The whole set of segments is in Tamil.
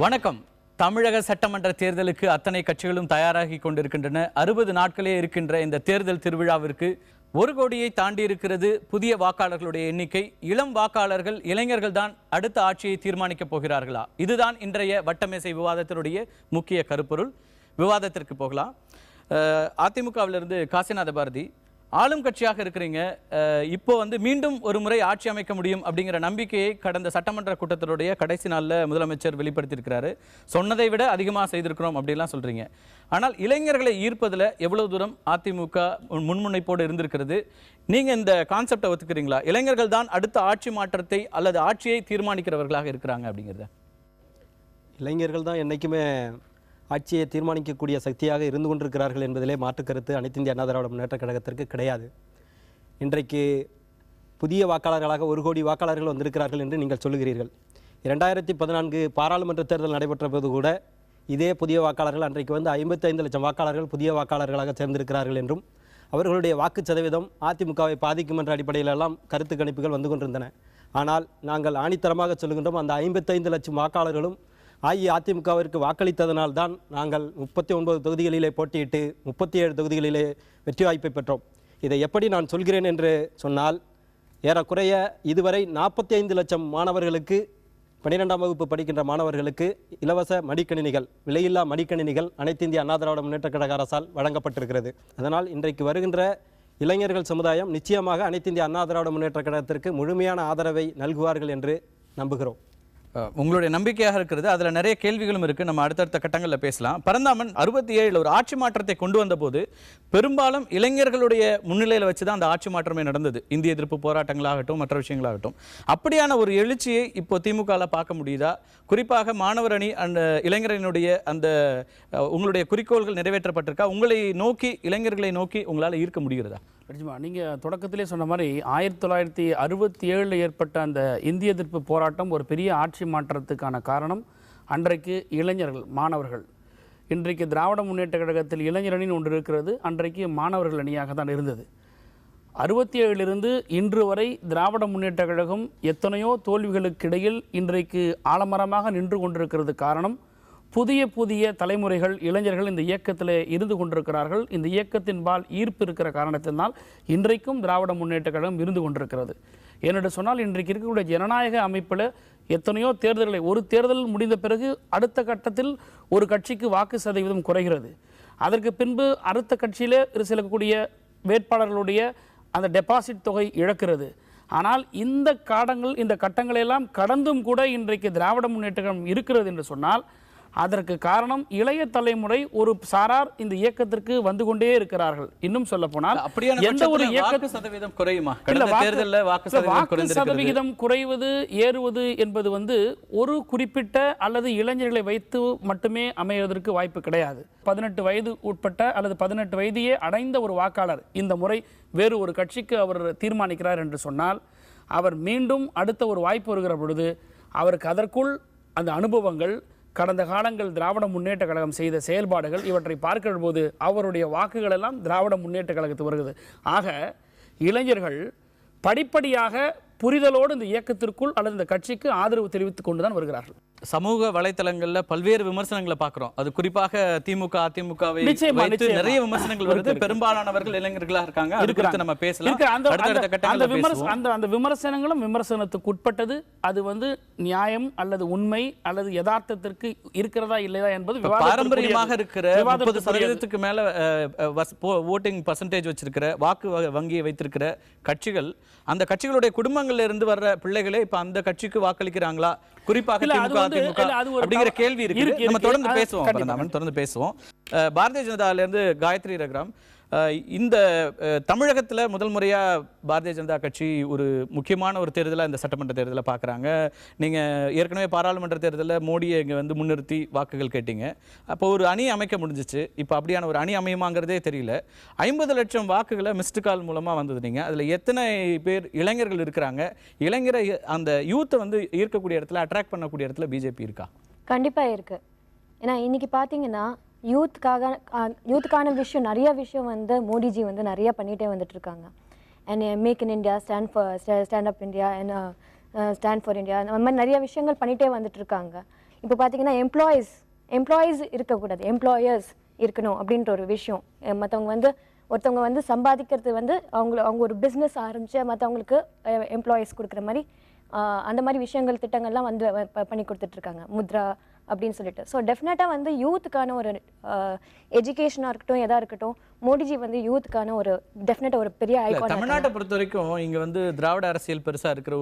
வணக்கம். தமிழக சட்டமன்ற தேர்தலுக்கு அத்தனை கட்சிகளும் தயாராகி கொண்டிருக்கின்றன. 60 நாட்களே இருக்கின்ற இந்த தேர்தல் திருவிழாவிற்கு 1 கோடியை தாண்டி இருக்கிறது புதிய வாக்காளர்களுடைய எண்ணிக்கை. இளம் வாக்காளர்கள், இளைஞர்கள் தான் அடுத்த ஆட்சியை தீர்மானிக்கப் போகிறார்களா? இதுதான் இன்றைய வட்டமேசை விவாதத்தினுடைய முக்கிய கருப்பொருள். விவாதத்திற்கு போகலாம். அதிமுகவிலிருந்து காசிநாத பாரதி, ஆளும் கட்சியாக இருக்கிறீங்க, இப்போ மீண்டும் ஒரு முறை ஆட்சி அமைக்க முடியும் அப்படிங்கிற நம்பிக்கையை கடந்த சட்டமன்ற கூட்டத்தினுடைய கடைசி நாளில் முதலமைச்சர் வெளிப்படுத்தியிருக்கிறாரு. சொன்னதை விட அதிகமாக செய்திருக்கிறோம் அப்படின்லாம் சொல்றீங்க. ஆனால் இளைஞர்களை ஈர்ப்பதில் எவ்வளவு தூரம் அதிமுக முன்முனைப்போடு இருந்திருக்கிறது? நீங்க இந்த கான்செப்டை ஒத்துக்கிறீங்களா? இளைஞர்கள் தான் அடுத்த ஆட்சி மாற்றத்தை அல்லது ஆட்சியை தீர்மானிக்கிறவர்களாக இருக்கிறாங்க அப்படிங்கிறத? இளைஞர்கள் தான் என்றைக்குமே ஆட்சியை தீர்மானிக்கக்கூடிய சக்தியாக இருந்து கொண்டிருக்கிறார்கள் என்பதிலே மாற்றுக்கருத்து அனைத்து இந்திய அண்ணா திராவிட முன்னேற்றக் கழகத்திற்கு கிடையாது. இன்றைக்கு புதிய வாக்காளர்களாக 1 கோடி வாக்காளர்கள் வந்திருக்கிறார்கள் என்று நீங்கள் சொல்லுகிறீர்கள். 2014 பாராளுமன்ற தேர்தல் நடைபெற்ற போது கூட இதே புதிய வாக்காளர்கள் அன்றைக்கு 55 லட்சம் வாக்காளர்கள் புதிய வாக்காளர்களாக சேர்ந்திருக்கிறார்கள் என்றும் அவர்களுடைய வாக்கு சதவீதம் அதிமுகவை பாதிக்கும் என்ற அடிப்படையிலெல்லாம் கருத்து கணிப்புகள் வந்து கொண்டிருந்தன. ஆனால் நாங்கள் ஆணித்தரமாக சொல்லுகின்றோம், அந்த 55 லட்சம் வாக்காளர்களும் அஇஅதிமுகவிற்கு வாக்களித்ததனால் தான் நாங்கள் 39 தொகுதிகளிலே போட்டியிட்டு 37 தொகுதிகளிலே வெற்றி வாய்ப்பை பெற்றோம். இதை எப்படி நான் சொல்கிறேன் என்று சொன்னால், ஏறக்குறைய இதுவரை 45 லட்சம் மாணவர்களுக்கு, 12ஆம் வகுப்பு படிக்கின்ற மாணவர்களுக்கு இலவச மடிக்கணினிகள், விலையில்லா மடிக்கணினிகள் அனைத்து இந்திய அண்ணா திராவிட முன்னேற்றக் கழக அரசால் வழங்கப்பட்டிருக்கிறது. அதனால் இன்றைக்கு வருகின்ற இளைஞர்கள் சமுதாயம் நிச்சயமாக அனைத்து இந்திய அண்ணா திராவிட முன்னேற்றக் கழகத்திற்கு முழுமையான ஆதரவை நல்குவார்கள் என்று நம்புகிறோம். உங்களுடைய நம்பிக்கையாக இருக்கிறது. அதில் நிறைய கேள்விகளும் இருக்கு. நம்ம அடுத்தடுத்த கட்டங்களில் பேசலாம். பரந்தாமன் 67 ஒரு ஆட்சி மாற்றத்தை கொண்டு வந்த போது பெரும்பாலும் இளைஞர்களுடைய முன்னிலையில் வச்சு தான் அந்த ஆட்சி மாற்றமே நடந்தது. இந்திய எதிர்ப்பு போராட்டங்களாகட்டும், மற்ற விஷயங்களாகட்டும். அப்படியான ஒரு எழுச்சியை இப்போ திமுகவில் பார்க்க முடியுதா? குறிப்பாக மாணவர் அணி அந்த இளைஞரனுடைய அந்த உங்களுடைய குறிக்கோள்கள் நிறைவேற்றப்பட்டிருக்கா? உங்களை நோக்கி, இளைஞர்களை நோக்கி உங்களால் ஈர்க்க முடிகிறதா? நீங்கள் தொடக்கத்திலே சொன்ன மாதிரி 1967 ஏற்பட்ட அந்த இந்திய எதிர்ப்பு போராட்டம் ஒரு பெரிய ஆட்சி மாற்றத்துக்கான காரணம் அன்றைக்கு இளைஞர்கள், மாணவர்கள். இன்றைக்கு திராவிட முன்னேற்ற கழகத்தில் இளைஞரணின்னு ஒன்று இருக்கிறது, அன்றைக்கு மாணவர்கள் அணியாக தான் இருந்தது. 67 இன்று வரை திராவிட முன்னேற்ற கழகம் எத்தனையோ தோல்விகளுக்கு இடையில் இன்றைக்கு ஆலமரமாக நின்று கொண்டிருக்கிறது. காரணம், புதிய புதிய தலைமுறைகள், இளைஞர்கள் இந்த இயக்கத்தில் இருந்து கொண்டிருக்கிறார்கள். இந்த இயக்கத்தின்பால் ஈர்ப்பு இருக்கிற காரணத்தினால் இன்றைக்கும் திராவிட முன்னேற்ற கழகம் இருந்து கொண்டிருக்கிறது. என்னென்று சொன்னால், இன்றைக்கு இருக்கக்கூடிய ஜனநாயக அமைப்பில் எத்தனையோ தேர்தல்களை, ஒரு தேர்தல் முடிந்த பிறகு அடுத்த கட்டத்தில் ஒரு கட்சிக்கு வாக்கு சதவீதம் குறைகிறது. அதற்கு பின்பு அடுத்த கட்சியில் இருக்கக்கூடிய வேட்பாளர்களுடைய அந்த டெபாசிட் தொகை இழக்கிறது. ஆனால் இந்த கட்டங்களெல்லாம் கடந்தும் கூட இன்றைக்கு திராவிட முன்னேற்ற கழகம் இருக்கிறது என்று சொன்னால், அதற்கு காரணம் இளைய தலைமுறை ஒரு சாரார் இந்த இயக்கத்திற்கு வந்து கொண்டே இருக்கிறார்கள். இன்னும் சொல்ல போனால், எந்த ஒரு வாக்கு சதவீதம் குறையுமா? வாக்கு சதவிகிதம் குறைவது, ஏறுவது என்பது ஒரு குறிப்பிட்ட அல்லது இளைஞர்களை வைத்து மட்டுமே அமைவதற்கு வாய்ப்பு கிடையாது. 18 வயது உட்பட்ட அல்லது 18 வயதையே அடைந்த ஒரு வாக்காளர் இந்த முறை வேறு ஒரு கட்சிக்கு அவர் தீர்மானிக்கிறார் என்று சொன்னால், அவர் மீண்டும் அடுத்த ஒரு வாய்ப்பு வருகிற பொழுது அவருக்கு அதற்குள் அந்த அனுபவங்கள், கடந்த காலங்கள் திராவிட முன்னேற்ற கழகம் செய்த செயல்பாடுகள், இவற்றை பார்க்கிற போது அவருடைய வாக்குகள் எல்லாம் திராவிட முன்னேற்ற கழகத்துக்கு வருகிறது. ஆக இளைஞர்கள் படிப்படியாக புரிதலோடு இந்த இயக்கத்திற்குள் அல்லது இந்த கட்சிக்கு ஆதரவு தெரிவித்துக் கொண்டுதான் வருகிறார்கள். சமூக வலைத்தளங்கள்ல பல்வேறு விமர்சனங்களை பார்க்கிறோம். அது குறிப்பாக திமுக, அதிமுகவை வைத்து நிறைய விமர்சனங்கள் வருது. பெரும்பாலானவர்கள் இளைஞர்களா இருக்காங்க. அதுக்கு நம்ம பேசலாம். அந்த விமர்சனங்களும் விமர்சனத்துக்கு உட்பட்டது. அது நியாயம் அல்லது உண்மை அல்லது யதார்த்தத்திற்கு இருக்கிறதா இல்லையா என்பது பாரம்பரியமாக இருக்கிற 30% மேல ஓட்டிங் பர்சன்டேஜ் வச்சிருக்கிற, வாக்கு வங்கியை வைத்திருக்கிற கட்சிகள், அந்த கட்சிகளுடைய குடும்பங்கள்ல இருந்து வர்ற பிள்ளைகளே இப்ப அந்த கட்சிக்கு வாக்களிக்கிறாங்களா? குறிப்பாக திமுக, அதிமுக அப்படிங்கிற கேள்வி இருக்கு. நம்ம தொடர்ந்து பேசுவோம். பாரதிய ஜனதால இருந்து காயத்ரி ரகுராம், இந்த தமிழகத்துல முதல் முறையா பாரதிய ஜனதா கட்சி ஒரு முக்கியமான ஒரு தேர்தலை, இந்த சட்டமன்ற தேர்தலை பார்க்குறாங்க. நீங்க ஏற்கனவே பாராளுமன்ற தேர்தலில் மோடியை இங்கே முன்னிறுத்தி வாக்குகள் கேட்டீங்க. அப்போ ஒரு அணி அமைக்க முடிஞ்சிச்சு. இப்போ அப்படியான ஒரு அணி அமையுமாங்கிறதே தெரியல. 50 லட்சம் வாக்குகளை மிஸ்டு கால் மூலமா வந்தது. நீங்க அதில் எத்தனை பேர் இளைஞர்கள் இருக்கிறாங்க? இளைஞரை அந்த யூத்தை ஈர்க்கக்கூடிய இடத்துல, அட்ராக்ட் பண்ணக்கூடிய இடத்துல பிஜேபி இருக்கா? கண்டிப்பா இருக்கு. ஏன்னா இன்னைக்கு பார்த்தீங்கன்னா யூத்துக்கான விஷயம், நிறைய விஷயம் மோடிஜி நிறைய பண்ணிகிட்டே வந்துட்டு இருக்காங்க. And make in India, stand up India, and stand for India, அந்த மாதிரி நிறைய விஷயங்கள் பண்ணிகிட்டே வந்துட்டு இருக்காங்க. இப்போ பார்த்தீங்கன்னா எம்ப்ளாயீஸ் இருக்கக்கூடாது, எம்ப்ளாயர்ஸ் இருக்கணும் அப்படின்ற ஒரு விஷயம். மற்றவங்க வந்து ஒருத்தவங்க வந்து சம்பாதிக்கிறது வந்து அவங்க ஒரு பிஸ்னஸ் ஆரம்பித்து மற்றவங்களுக்கு எம்ப்ளாயீஸ் கொடுக்குற மாதிரி அந்த மாதிரி விஷயங்கள் திட்டங்கள்லாம் வந்து பண்ணி கொடுத்துட்ருக்காங்க, முத்ரா அப்படின்னு சொல்லிட்டு. ஸோ டெஃபினட்டாக வந்து யூத்துக்கான ஒரு எஜுகேஷனாக இருக்கட்டும், எதாக இருக்கட்டும், மோடிஜி வந்து யூத்துக்கான ஒரு டெஃபினட்டாக ஒரு பெரிய ஐகான். தமிழ்நாட்டை பொறுத்த வரைக்கும் இங்க வந்து திராவிட அரசியல் பெருசா இருக்கிற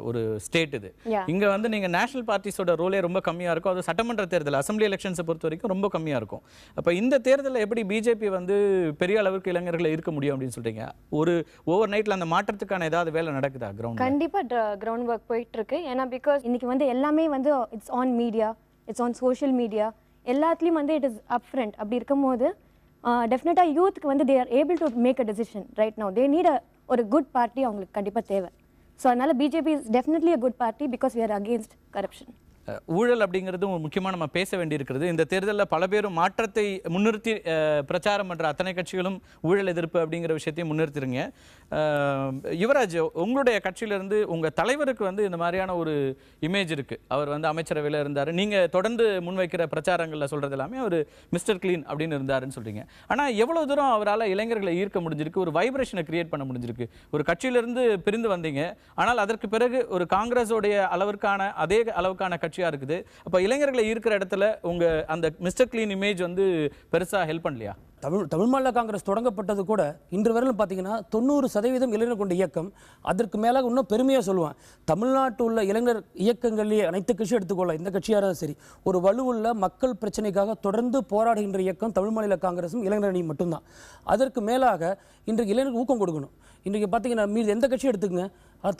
ஒரு ஸ்டேட் இது. இங்க வந்து நீங்க நேஷனல் பார்ட்டிஸோட ரோலே ரொம்ப கம்மியா இருக்கும். அது சட்டமன்ற தேர்தல், அசம்பிளி எலெக்ஷன்ஸை பொறுத்த வரைக்கும் ரொம்ப கம்மியா இருக்கும். அப்ப இந்த தேர்தலில் எப்படி பிஜேபி வந்து பெரிய அளவுக்கு இளைஞர்களை இருக்க முடியும் அப்படின்னு சொல்றீங்க? ஒரு ஓவர் நைட்ல அந்த மாற்றத்துக்கான ஏதாவது வேலை நடக்குதா கிரவுண்ட்? கண்டிப்பா கிரவுண்ட் ஒர்க் போயிட்டு இருக்கு. ஏன்னா பிகாஸ் இன்னைக்கு வந்து எல்லாமே வந்து it's on media, it's on social media, எல்லாத்துலேயும் வந்து இட் இஸ் அப் ஃப்ரண்ட். அப்படி இருக்கும்போது டெஃபினட்டாக யூத்துக்கு வந்து they are able to make a decision right now. They need ஒரு குட் பார்ட்டி அவங்களுக்கு கண்டிப்பாக தேவை. ஸோ அதனால BJP is definitely a good party because we are against corruption. ஊழல் அப்படிங்கிறது முக்கியமாக நம்ம பேச வேண்டியிருக்கிறது. இந்த தேர்தலில் பல பேரும் மாற்றத்தை முன்னிறுத்தி பிரச்சாரம் பண்ணுற அத்தனை கட்சிகளும் ஊழல் எதிர்ப்பு அப்படிங்கிற விஷயத்தையும் முன்னிறுத்திருங்க. யுவராஜ், உங்களுடைய கட்சியிலேருந்து உங்கள் தலைவருக்கு வந்து இந்த மாதிரியான ஒரு இமேஜ் இருக்குது. அவர் வந்து அமைச்சரவையில் இருந்தார். நீங்கள் தொடர்ந்து முன்வைக்கிற பிரச்சாரங்களில் சொல்கிறது எல்லாமே அவர் மிஸ்டர் கிளீன் அப்படின்னு இருந்தாருன்னு சொல்கிறீங்க. ஆனால் எவ்வளோ தூரம் அவரால் இளைஞர்களை ஈர்க்க முடிஞ்சிருக்கு, ஒரு வைப்ரேஷனை கிரியேட் பண்ண முடிஞ்சிருக்கு? ஒரு கட்சியிலிருந்து பிரிந்து வந்தீங்க, ஆனால் அதற்கு பிறகு ஒரு காங்கிரஸோடைய அளவிற்கான அதே அளவுக்கான கட்சியாக இருக்குது. அப்போ இளைஞர்களை ஈர்க்கிற இடத்துல உங்க அந்த மிஸ்டர் கிளீன் இமேஜ் வந்து பெருசாக ஹெல்ப் பண்ணலையா? தமிழ் மாநில காங்கிரஸ் தொடங்கப்பட்டது கூட இன்று வரையிலும் பார்த்தீங்கன்னா 90% இளைஞர் கொண்ட இயக்கம். அதற்கு மேலே இன்னும் பெருமையாக சொல்லுவேன், தமிழ்நாட்டில் உள்ள இளைஞர் இயக்கங்கள்லேயே அனைத்து கட்சியும் எடுத்துக்கொள்ள, இந்த கட்சியாக சரி, ஒரு வலுவுள்ள மக்கள் பிரச்சனைக்காக தொடர்ந்து போராடுகின்ற இயக்கம் தமிழ் மாநில காங்கிரஸும் இளைஞர் அணி மட்டும்தான். அதற்கு மேலாக இன்றைக்கு இளைஞருக்கு ஊக்கம் கொடுக்கணும். இன்றைக்கு பார்த்தீங்கன்னா மீது எந்த கட்சியும் எடுத்துக்கங்க,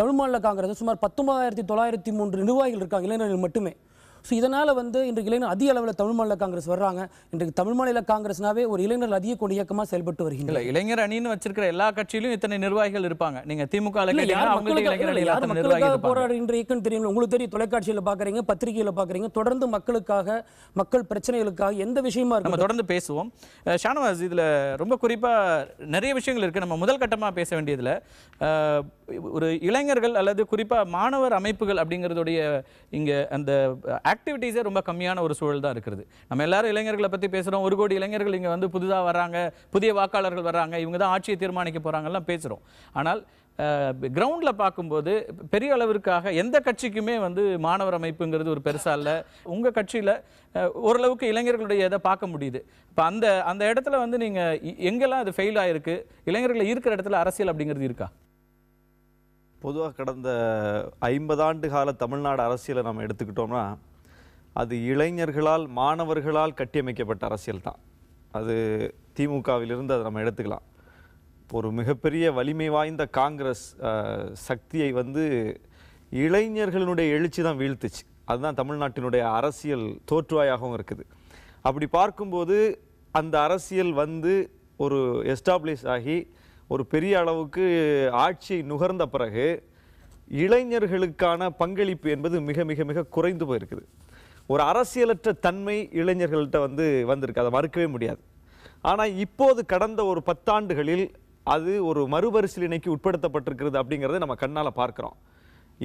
தமிழ் மாநில காங்கிரஸ் சுமார் 19,903 நிர்வாகிகள் இருக்காங்க இளைஞர்கள் மட்டுமே. ஸோ இதனால் வந்து இன்றைக்கு இளைஞர் அதிக அளவில் தமிழ் மாநில காங்கிரஸ் வர்றாங்க. இன்றைக்கு தமிழ் மாநில காங்கிரஸ்னாவே ஒரு இளைஞர்கள் அதிக கொண்ட இயக்கமாக செயல்பட்டு வருகின்றன. இளைஞர் அணின்னு வச்சிருக்கிற எல்லா கட்சியிலும் இத்தனை நிர்வாகிகள் இருப்பாங்க. நீங்க திமுக போராடுகின்ற இயக்கம் தெரியும், உங்களுக்கு தெரியும், தொலைக்காட்சியில் பார்க்குறீங்க, பத்திரிகையில் பார்க்குறீங்க, தொடர்ந்து மக்களுக்காக, மக்கள் பிரச்சனைகளுக்காக எந்த விஷயமா இருக்கு நம்ம தொடர்ந்து பேசுவோம். ஷானவாஸ், இதுல ரொம்ப குறிப்பா நிறைய விஷயங்கள் இருக்கு. நம்ம முதல் கட்டமா பேச வேண்டியதுல ஒரு இளைஞர்கள் அல்லது குறிப்பா மாணவர் அமைப்புகள் அப்படிங்கிறதுடைய இங்க அந்த ஆக்டிவிட்டீஸே ரொம்ப கம்மியான ஒரு சூழல் தான் இருக்குது. நம்ம எல்லாரும் இளைஞர்களை பற்றி பேசுகிறோம். 1 கோடி இளைஞர்கள் இங்கே வந்து புதுதாக வர்றாங்க, புதிய வாக்காளர்கள் வர்றாங்க, இவங்க தான் ஆட்சியை தீர்மானிக்க போகிறாங்கலாம் பேசுகிறோம். ஆனால் கிரவுண்டில் பார்க்கும்போது பெரிய அளவிற்காக எந்த கட்சிக்குமே வந்து மாணவர் அமைப்புங்கிறது ஒரு பெருசாக இல்லை. உங்கள் கட்சியில் ஓரளவுக்கு இளைஞர்களுடைய இதை பார்க்க முடியுது. இப்போ அந்த இடத்துல வந்து நீங்கள் எங்கெல்லாம் அது ஃபெயில் ஆகிருக்கு, இளைஞர்களை இருக்கிற இடத்துல அரசியல் அப்படிங்கிறது இருக்கா? பொதுவாக கடந்த 50 ஆண்டு கால தமிழ்நாடு அரசியலை நம்ம எடுத்துக்கிட்டோம்னா அது இளைஞர்களால், மாணவர்களால் கட்டியமைக்கப்பட்ட அரசியல் தான். அது திமுகவிலிருந்து அதை நம்ம எடுத்துக்கலாம். ஒரு மிகப்பெரிய வலிமை வாய்ந்த காங்கிரஸ் சக்தியை வந்து இளைஞர்களுடைய எழுச்சி தான் வீழ்த்துச்சு. அதுதான் தமிழ்நாட்டினுடைய அரசியல் தோற்றுவாயாகவும் இருக்குது. அப்படி பார்க்கும்போது அந்த அரசியல் வந்து ஒரு எஸ்டாப்ளிஷ் ஆகி ஒரு பெரிய அளவுக்கு ஆட்சியை நுகர்ந்த பிறகு இளைஞர்களுக்கான பங்களிப்பு என்பது மிக மிக மிக குறைந்து போயிருக்குது. ஒரு அரசியலற்ற தன்மை இளைஞர்கள்ட்ட வந்திருக்கு, அதை மறுக்கவே முடியாது. ஆனால் இப்போது கடந்த ஒரு 10 ஆண்டுகளில் அது ஒரு மறுபரிசீலனைக்கு உட்படுத்தப்பட்டிருக்கிறது அப்படிங்கிறத நம்ம கண்ணால் பார்க்குறோம்.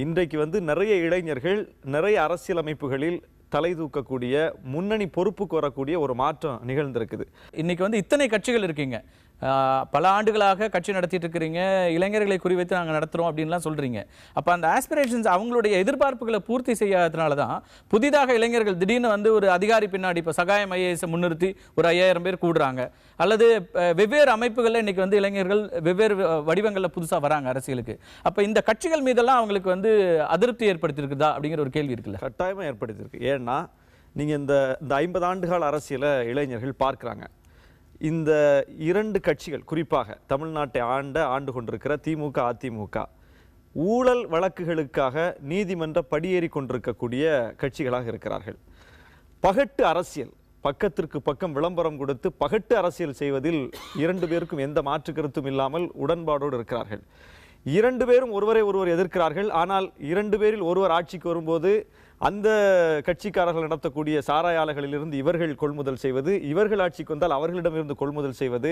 இன்றைக்கு நிறைய இளைஞர்கள் நிறைய அரசியல் அமைப்புகளில் தலை தூக்கக்கூடிய, முன்னணி பொறுப்புக்கு வரக்கூடிய ஒரு மாற்றம் நிகழ்ந்திருக்குது. இன்னைக்கு இத்தனை கட்சிகள் இருக்கீங்க, பல ஆண்டுகளாக கட்சி நடத்திட்டு இருக்கிறீங்க, இளைஞர்களை குறிவைத்து நாங்கள் நடத்துகிறோம் அப்படின்லாம் சொல்கிறீங்க. அப்போ அந்த ஆஸ்பிரேஷன்ஸ், அவங்களுடைய எதிர்பார்ப்புகளை பூர்த்தி செய்யாததுனால தான் புதிதாக இளைஞர்கள் திடீர்னு ஒரு அதிகாரி பின்னாடி இப்போ சகாயம் ஐஏஎஸை முன்னிறுத்தி ஒரு 5000 பேர் கூடுறாங்க, அல்லது வெவ்வேறு அமைப்புகளில் இன்னைக்கு இளைஞர்கள் வெவ்வேறு வடிவங்களில் புதுசாக வராங்க அரசியலுக்கு. அப்போ இந்த கட்சிகள் மீதெல்லாம் அவங்களுக்கு அதிருப்தி ஏற்படுத்தியிருக்குதா அப்படிங்கிற ஒரு கேள்வி இருக்குல்ல? கட்டாயமாக ஏற்படுத்தியிருக்கு. ஏன்னா நீங்கள் இந்த 50 ஆண்டுகால அரசியலை இளைஞர்கள் பார்க்குறாங்க. இந்த 2 கட்சிகள், குறிப்பாக தமிழ்நாட்டை ஆண்டு கொண்டிருக்கிற திமுக, அதிமுக, ஊழல் வழக்குகளுக்காக நீதிமன்ற படியேறி கொண்டிருக்கக்கூடிய கட்சிகளாக இருக்கிறார்கள். பகட்டு அரசியல், பக்கத்திற்கு பக்கம் விளம்பரம் கொடுத்து பகட்டு அரசியல் செய்வதில் 2 பேருக்கும் எந்த மாற்று கருத்தும் இல்லாமல் உடன்பாடோடு இருக்கிறார்கள். 2 பேரும் ஒருவரை ஒருவர் எதிர்க்கிறார்கள். ஆனால் 2 பேரில் ஒருவர் ஆட்சிக்கு வரும்போது அந்த கட்சிக்காரர்கள் நடத்தக்கூடிய சாராய ஆலைகளிலிருந்து இவர்கள் கொள்முதல் செய்வது, இவர்கள் ஆட்சிக்கு வந்தால் அவர்களிடமிருந்து கொள்முதல் செய்வது,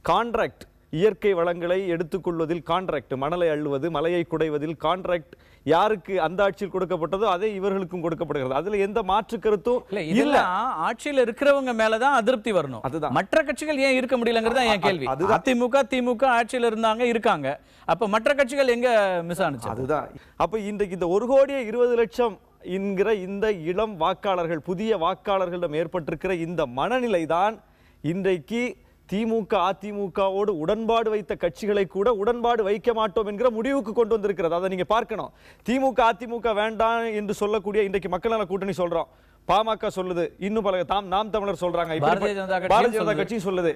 கான்ட்ராக்ட் இயற்கை வளங்களை எடுத்துக்கொள்வதில் கான்ட்ராக்ட், மணலை அள்ளுவது, மலையை குடைவதில் கான்ட்ராக்ட் யாருக்கு அந்த ஆட்சியில் கொடுக்கப்பட்டதோ அதே இவர்களுக்கும் கொடுக்கப்படுகிறது. அதுல எந்த மாற்று கருத்தும் இல்ல. ஆட்சியில் இருக்கிறவங்க மேலதான் அதிருப்தி வரணும். அதுதான் மற்ற கட்சிகள் ஏன் இருக்க முடியலங்கிறதா என் கேள்வி. அதிமுக திமுக ஆட்சியில் இருக்காங்க, அப்ப மற்ற கட்சிகள் எங்க மிஸ் ஆனுச்சு? அதுதான். அப்ப இன்றைக்கு இந்த 1,20,00,000 என்கிற இந்த இளம் வாக்காளர்கள், புதிய வாக்காளர்களிடம் ஏற்பட்டிருக்கிற இந்த மனநிலை தான் இன்றைக்கு திமுக அதிமுகவோடு உடன்பாடு வைத்த கட்சிகளை கூட உடன்பாடு வைக்க மாட்டோம் என்கிற முடிவுக்கு கொண்டு வந்திருக்கிறது. அதை நீங்க பார்க்கணும். திமுக அதிமுக வேண்டாம் என்று சொல்லக்கூடிய இன்றைக்கு மக்கள் நல கூட்டணி சொல்றோம், பாமக சொல்லுது, இன்னும் பல நாம் தமிழர் சொல்றாங்க, பாரதிய ஜனதா கட்சி சொல்லுது.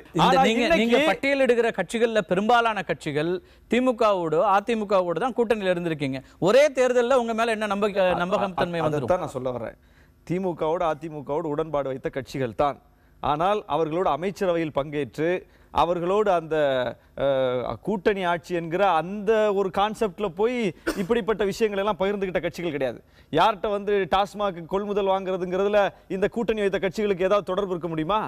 நீங்க பட்டியலிடுகிற கட்சிகள்ல பெரும்பாலான கட்சிகள் திமுகவோடு அதிமுகவோடு தான் கூட்டணியில் இருந்திருக்கீங்க. ஒரே தேர்தலில் உங்க மேல என்ன நம்பகத்தன்மை வந்துரும்? நான் சொல்ல வர்றேன், திமுகவோடு அதிமுகவோடு உடன்பாடு வைத்த கட்சிகள் தான். ஆனால் அவர்களோடு அமைச்சரவையில் பங்கேற்று அவர்களோடு அந்த கூட்டணி ஆட்சி என்கிற அந்த ஒரு கான்செப்ட்ல போய் இப்படிப்பட்ட விஷயங்கள் எல்லாம் பகிர்ந்துகிட்ட கட்சிகள் கிடையாது. யார்கிட்ட வந்து டாஸ்மாக் கொள்முதல் வாங்குறதுங்கிறதுல இந்த கூட்டணி வைத்த கட்சிகளுக்கு ஏதாவது தொடர்பு இருக்க முடியுமா?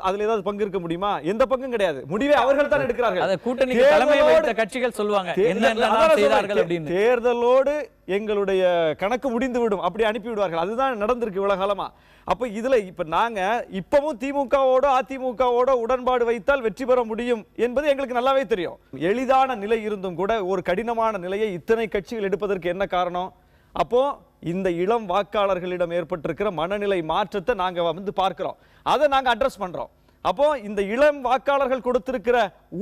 அதுல ஏதாவது பங்கு இருக்க முடியுமா? எந்த பங்கும் கிடையாது. முடிவை அவர்கள் தான் எடுக்கிறார்கள். கூட்டணிக்கு தலைமை வைத்த கட்சிகள் சொல்லுவாங்க தேர்தலோடு எங்களுடைய கணக்கு முடிந்து விடும், அப்படி அனுப்பி விடுவார்கள். அதுதான் நடந்திருக்கு இவ்வளவு காலமா. அப்ப இதுல இப்ப நாங்க இப்பவும் திமுகவோட அதிமுகவோட உடன்பாடு வைத்தால் வெற்றி பெற முடியும் என்பது எங்களுக்கு நல்லாவே தெரியும். எளிதான நிலை இருந்தும் கூட ஒரு கடினமான நிலையை இத்தனை கட்சிகள் எடுப்பதற்கு என்ன காரணம்? அப்போ இந்த இளம் வாக்காளர்களிடம் ஏற்பட்டிருக்கிற மனநிலை மாற்றத்தை நாங்க வந்து பார்க்கிறோம், அதை நாங்க அட்ரஸ் பண்றோம். அப்போ இந்த இளம் வாக்காளர்கள் கொடுத்திருக்கிற